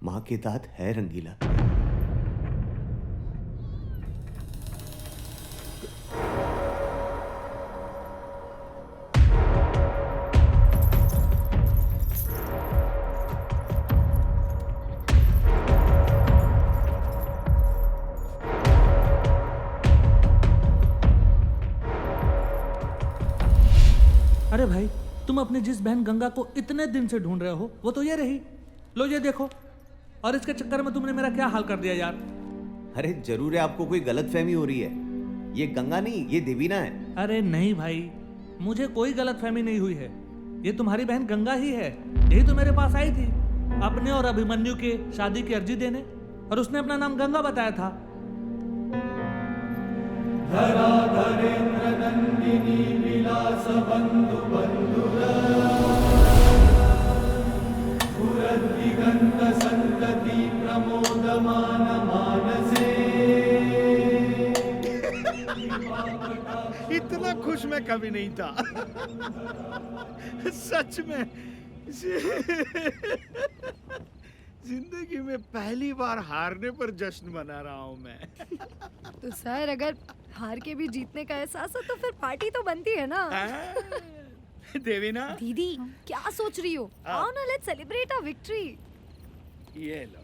माँ के दांत है रंगीला। अरे भाई तुम अपनी जिस बहन गंगा को इतने दिन से ढूंढ रहे हो वो तो ये रही, लो ये देखो। और इसके चक्कर में तुमने मेरा क्या हाल कर दिया यार। अरे जरूर है आपको कोई गलतफहमी हो रही है। ये गंगा नहीं, ये देवीना है। अरे नहीं भाई, मुझे कोई गलतफहमी नहीं हुई है। ये तुम्हारी बहन गंगा ही है। यही तो मेरे पास आई थी अपने और अभिमन्यु के शादी की अर्जी देने, और उसने अपना नाम गंगा बताया था। धरा धरेन्द्र नंदिनी विलास बंधु बंधुर दिगंत संतति प्रमोदमान मानसे। इतना खुश मैं कभी नहीं था। सच में जिंदगी में पहली बार हारने पर जश्न मना रहा हूँ मैं। तो सर अगर हार के भी जीतने का एहसास है तो फिर पार्टी तो बनती है ना। देवीना दीदी क्या सोच रही हो? आओ ना, लेट्स सेलिब्रेट आवर विक्ट्री। ये लो।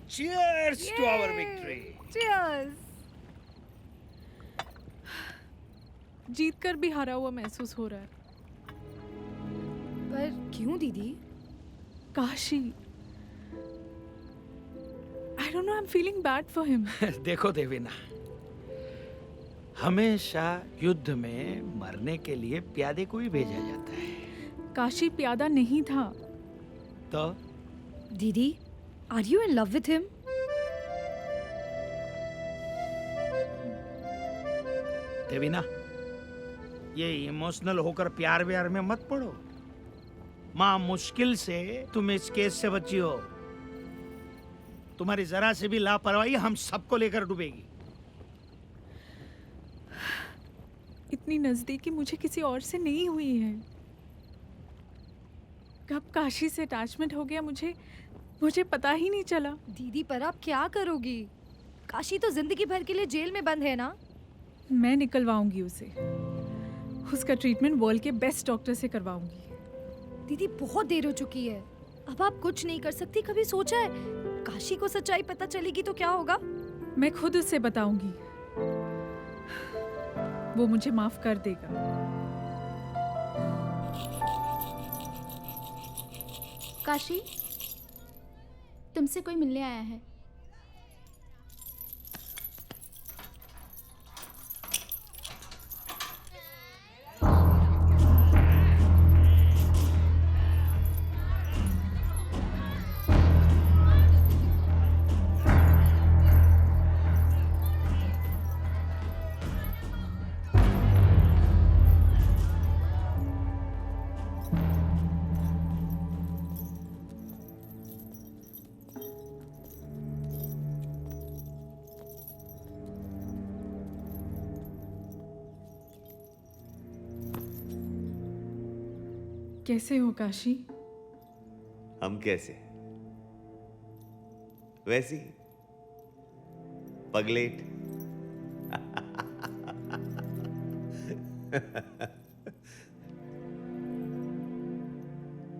Cheers to our victory. Cheers. जीत कर भी हारा हुआ महसूस हो रहा है। पर क्यों दीदी? Kashi, I don't know, I'm feeling bad for him. देखो देवीना, हमेशा युद्ध में मरने के लिए प्यादे को ही भेजा जाता है। काशी प्यादा नहीं था। तो दीदी, are you in love with him? Devina, ये इमोशनल होकर प्यार व्यार में मत पड़ो। माँ मुश्किल से तुम इस केस से बची हो। तुम्हारी जरा से भी लापरवाही हम सबको लेकर डूबेगी। इतनी नज़दीकी मुझे किसी और से नहीं हुई है। कब काशी से अटैचमेंट हो गया मुझे पता ही नहीं चला। दीदी पर आप क्या करोगी? काशी तो जिंदगी भर के लिए जेल में बंद है ना। मैं निकलवाऊंगी उसे। उसका ट्रीटमेंट वर्ल्ड के बेस्ट डॉक्टर से करवाऊंगी। दीदी बहुत देर हो चुकी है, अब आप कुछ नहीं कर सकती। कभी सोचा है काशी को सच्चाई पता चलेगी तो क्या होगा? मैं खुद उससे बताऊंगी, वो मुझे माफ कर देगा। काशी, तुमसे कोई मिलने आया है। कैसे हो काशी? हम कैसे? वैसी पगलेट।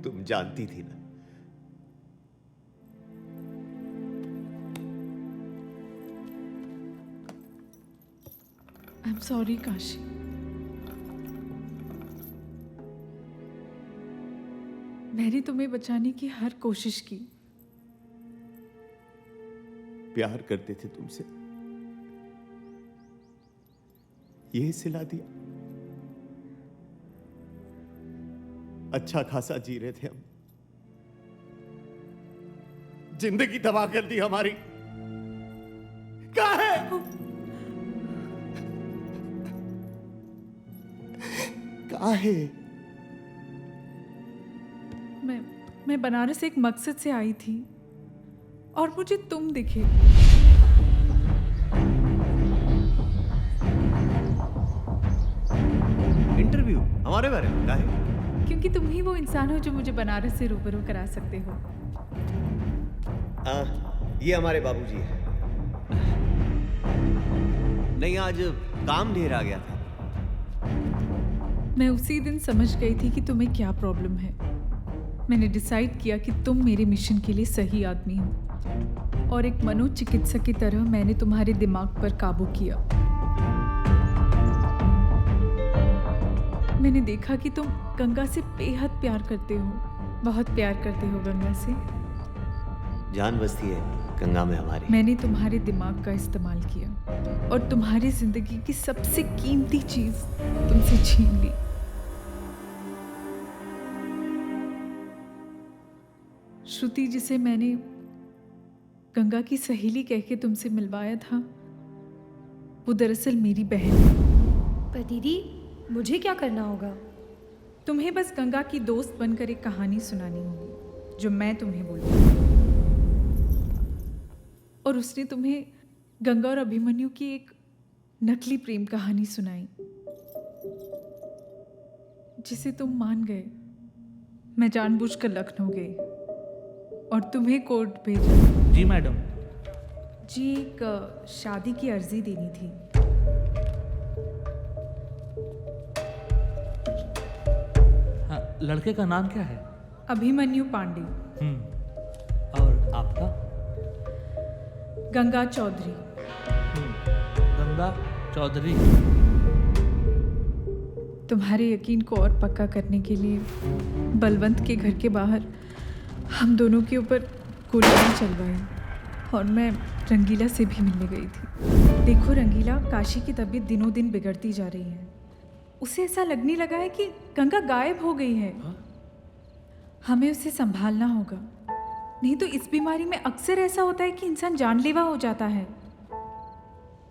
तुम जानती थी ना। I am sorry Kashi. मैंने तुम्हें बचाने की हर कोशिश की। प्यार करते थे तुमसे, ये सिला दिया। अच्छा खासा जी रहे थे हम, जिंदगी तबाह कर दी हमारी। कहाँ है? कहाँ है? मैं बनारस एक मकसद से आई थी और मुझे तुम दिखे। इंटरव्यू हमारे बारे में? काहे? क्योंकि तुम ही वो इंसान हो जो मुझे बनारस से रूबरू करा सकते हो। ये हमारे बाबूजी है। नहीं, आज काम ढेर आ गया था। मैं उसी दिन समझ गई थी कि तुम्हें क्या प्रॉब्लम है। मैंने डिसाइड किया कि तुम मेरे मिशन के लिए सही आदमी हो और एक मनोचिकित्सक की तरह मैंने तुम्हारे दिमाग पर काबू किया। मैंने देखा कि तुम गंगा से बेहद प्यार करते हो, बहुत प्यार करते हो गंगा से। जान बसती है गंगा में हमारी। मैंने तुम्हारे दिमाग का इस्तेमाल किया और तुम्हारी जिंदगी की सबसे कीमती चीज तुमसे छीन ली। श्रुति, जिसे मैंने गंगा की सहेली कह के तुमसे मिलवाया था, वो दरअसल मेरी बहन है। पर दीदी, मुझे क्या करना होगा? तुम्हें बस गंगा की दोस्त बनकर एक कहानी सुनानी होगी जो मैं तुम्हें बोलूंगी। और उसने तुम्हें गंगा और अभिमन्यु की एक नकली प्रेम कहानी सुनाई जिसे तुम मान गए। मैं जानबूझकर लखनऊ गई और तुम्हें कोर्ट भेजा। जी मैडम। जी, एक शादी की अर्जी देनी थी। हाँ, लड़के का नाम क्या है? अभिमन्यु पांडे। और आपका? गंगा चौधरी। गंगा चौधरी। तुम्हारे यकीन को और पक्का करने के लिए बलवंत के घर के बाहर हम दोनों के ऊपर गोलियां चलवाई और मैं रंगीला से भी मिलने गई थी। देखो रंगीला, काशी की तबीयत दिनों दिन बिगड़ती जा रही है। उसे ऐसा लगने लगा है कि गंगा गायब हो गई है। हमें उसे संभालना होगा, नहीं तो इस बीमारी में अक्सर ऐसा होता है कि इंसान जानलेवा हो जाता है।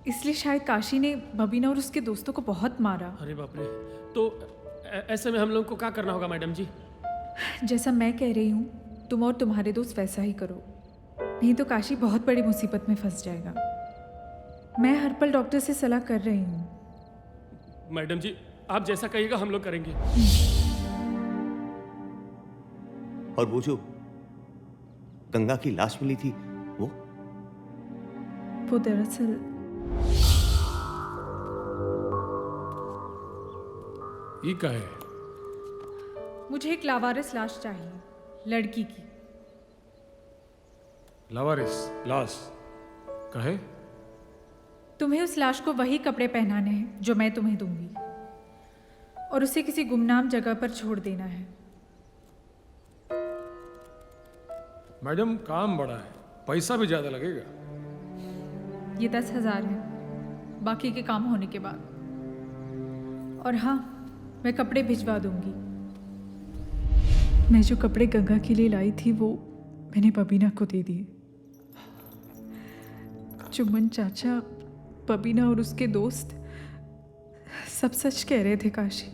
इसलिए शायद काशी ने बबीना और उसके दोस्तों को बहुत मारा। अरे बाप रे, तो ऐसे में हम लोगों को क्या करना होगा मैडम जी? जैसा मैं कह रही हूँ तुम और तुम्हारे दोस्त वैसा ही करो, नहीं तो काशी बहुत बड़ी मुसीबत में फंस जाएगा। मैं हर पल डॉक्टर से सलाह कर रही हूँ। मैडम जी आप जैसा कहिएगा हम लोग करेंगे। और वो जो गंगा की लाश मिली थी वो दरअसल ये क्या है? मुझे एक लावारिस लाश चाहिए, लड़की की। लावारिस लाश कहे? तुम्हें उस लाश को वही कपड़े पहनाने हैं जो मैं तुम्हें दूंगी, और उसे किसी गुमनाम जगह पर छोड़ देना है। मैडम काम बड़ा है, पैसा भी ज्यादा लगेगा। ये 10,000 है, बाकी के काम होने के बाद। और हाँ, मैं कपड़े भिजवा दूंगी। मैं जो कपड़े गंगा के लिए लाई थी वो मैंने बबीना को दे दिए। चुमन चाचा, बबीना और उसके दोस्त सब सच कह रहे थे काशी।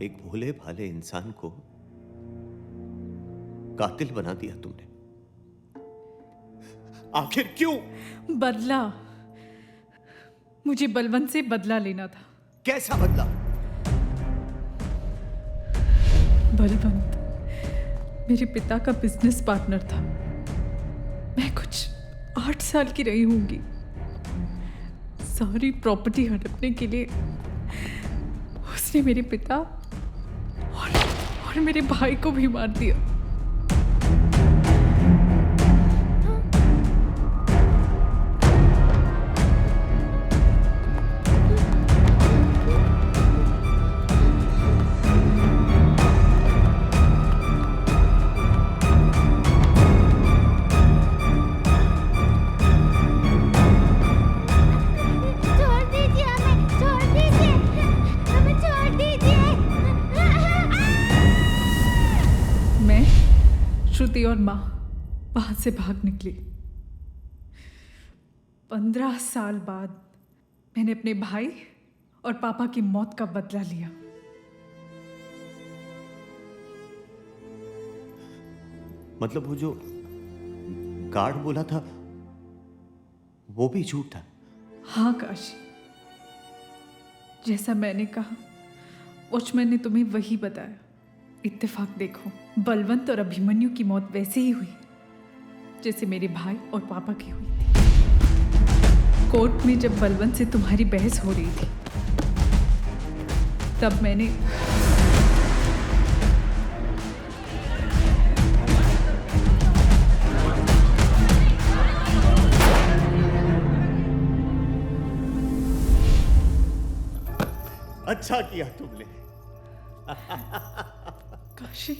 एक भोले भाले इंसान को कातिल बना दिया तुमने। आखिर क्यों? बदला। मुझे बलवंत से बदला लेना था। कैसा बदला? बलवंत मेरे पिता का बिजनेस पार्टनर था। मैं कुछ 8 साल की रही होंगी। सारी प्रॉपर्टी हड़पने के लिए उसने मेरे पिता और मेरे भाई को भी मार दिया। श्रुति और माँ वहां से भाग निकली। 15 साल बाद मैंने अपने भाई और पापा की मौत का बदला लिया। मतलब वो जो गार्ड बोला था वो भी झूठ था? हाँ काशी, जैसा मैंने कहा वॉचमैन ने तुम्हें वही बताया। इत्तेफाक देखो, बलवंत और अभिमन्यु की मौत वैसे ही हुई जैसे मेरे भाई और पापा की हुई थी। कोर्ट में जब बलवंत से तुम्हारी बहस हो रही थी तब मैंने अच्छा किया तुमने। काशी,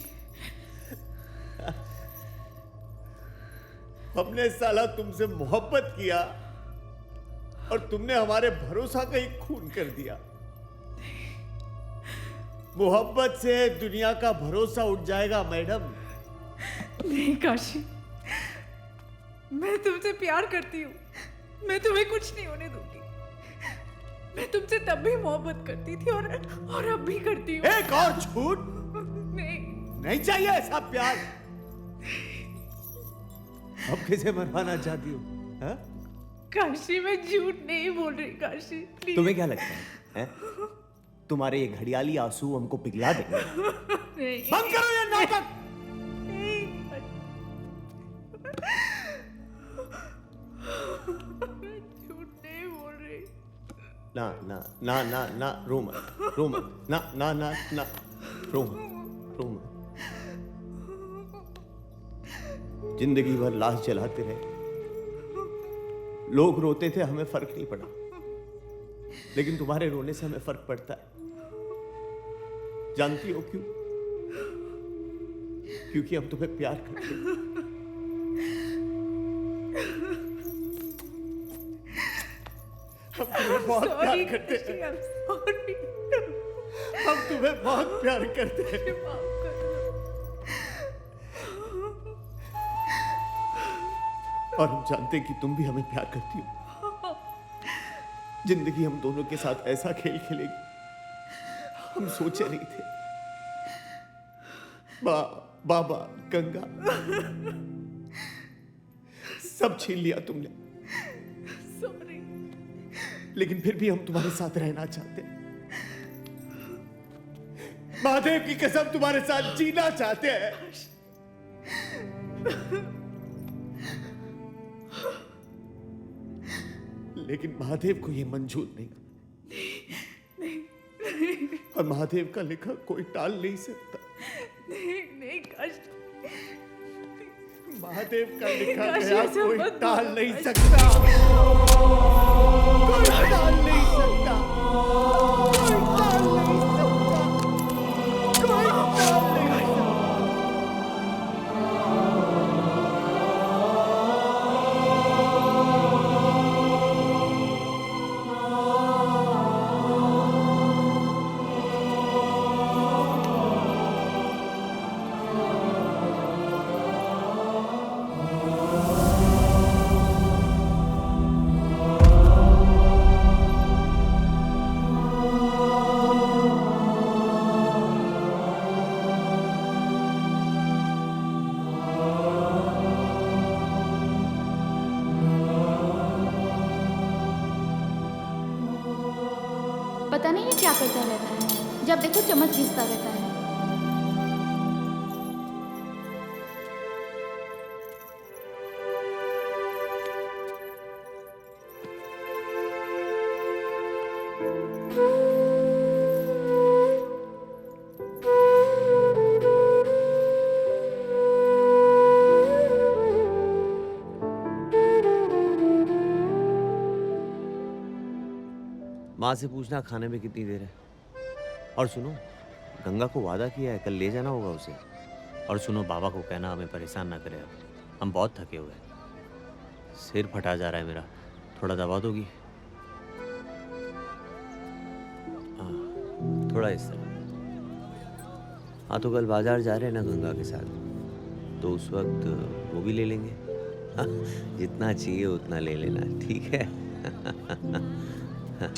हमने साला तुमसे मोहब्बत किया और तुमने हमारे भरोसा का ही खून कर दिया। मोहब्बत से दुनिया का भरोसा उठ जाएगा मैडम। नहीं काशी, मैं तुमसे प्यार करती हूँ। मैं तुम्हें कुछ नहीं होने दूंगी। मैं तुमसे तब भी मोहब्बत करती थी और अब भी करती हूँ। एक और झूठ? नहीं चाहिए ऐसा प्यार। अब किसे मरवाना चाहती हो? काशी, मैं झूठ नहीं बोल रही काशी, प्लीज। तुम्हें क्या लगता है? तुम्हारे ये घड़ियाली आंसू हमको पिघला देंगे। बंद करो ये नाटक। झूठ नहीं बोल रही। ना ना ना ना ना, रो मत ना ना ना ना, रो मत। जिंदगी भर लाश जलाते रहे, लोग रोते थे, हमें फर्क नहीं पड़ा। लेकिन तुम्हारे रोने से हमें फर्क पड़ता है। जानती हो क्यों? क्योंकि हम तुम्हें प्यार करते हैं। हम तुम्हें बहुत प्यार करते हैं। हम तुम्हें बहुत प्यार करते हैं। और हम जानते हैं कि तुम भी हमें प्यार करती हो। जिंदगी हम दोनों के साथ ऐसा खेल खेलेगी हम सोचे नहीं थे। बाबा, गंगा, सब छीन लिया तुमने। लेकिन फिर भी हम तुम्हारे साथ रहना चाहते हैं। महादेव की कसम तुम्हारे साथ जीना चाहते हैं। लेकिन महादेव को ये मंजूर नहीं। और महादेव का लिखा कोई टाल नहीं सकता। नहीं कष्ट, महादेव का लिखा काशी गया ऐसा कोई मत टाल बोलो, नहीं काशी। सकता। कोई टाल नहीं सकता। कोई टाल नहीं सकता। कोई टाल नहीं सकता। पता नहीं ये क्या करता रहता है, जब देखो चम्मच घिसता रहता है। माँ से पूछना खाने में कितनी देर है। और सुनो, गंगा को वादा किया है कल ले जाना होगा उसे। और सुनो, बाबा को कहना हमें परेशान ना करे, अब हम बहुत थके हुए हैं। सिर फटा जा रहा है मेरा, थोड़ा दबा दोगी? हाँ, थोड़ा इस तरह। हाँ, तो कल बाजार जा रहे हैं ना गंगा के साथ, तो उस वक्त वो भी ले लेंगे। हाँ, जितना चाहिए उतना ले लेना, ठीक है? हाँ।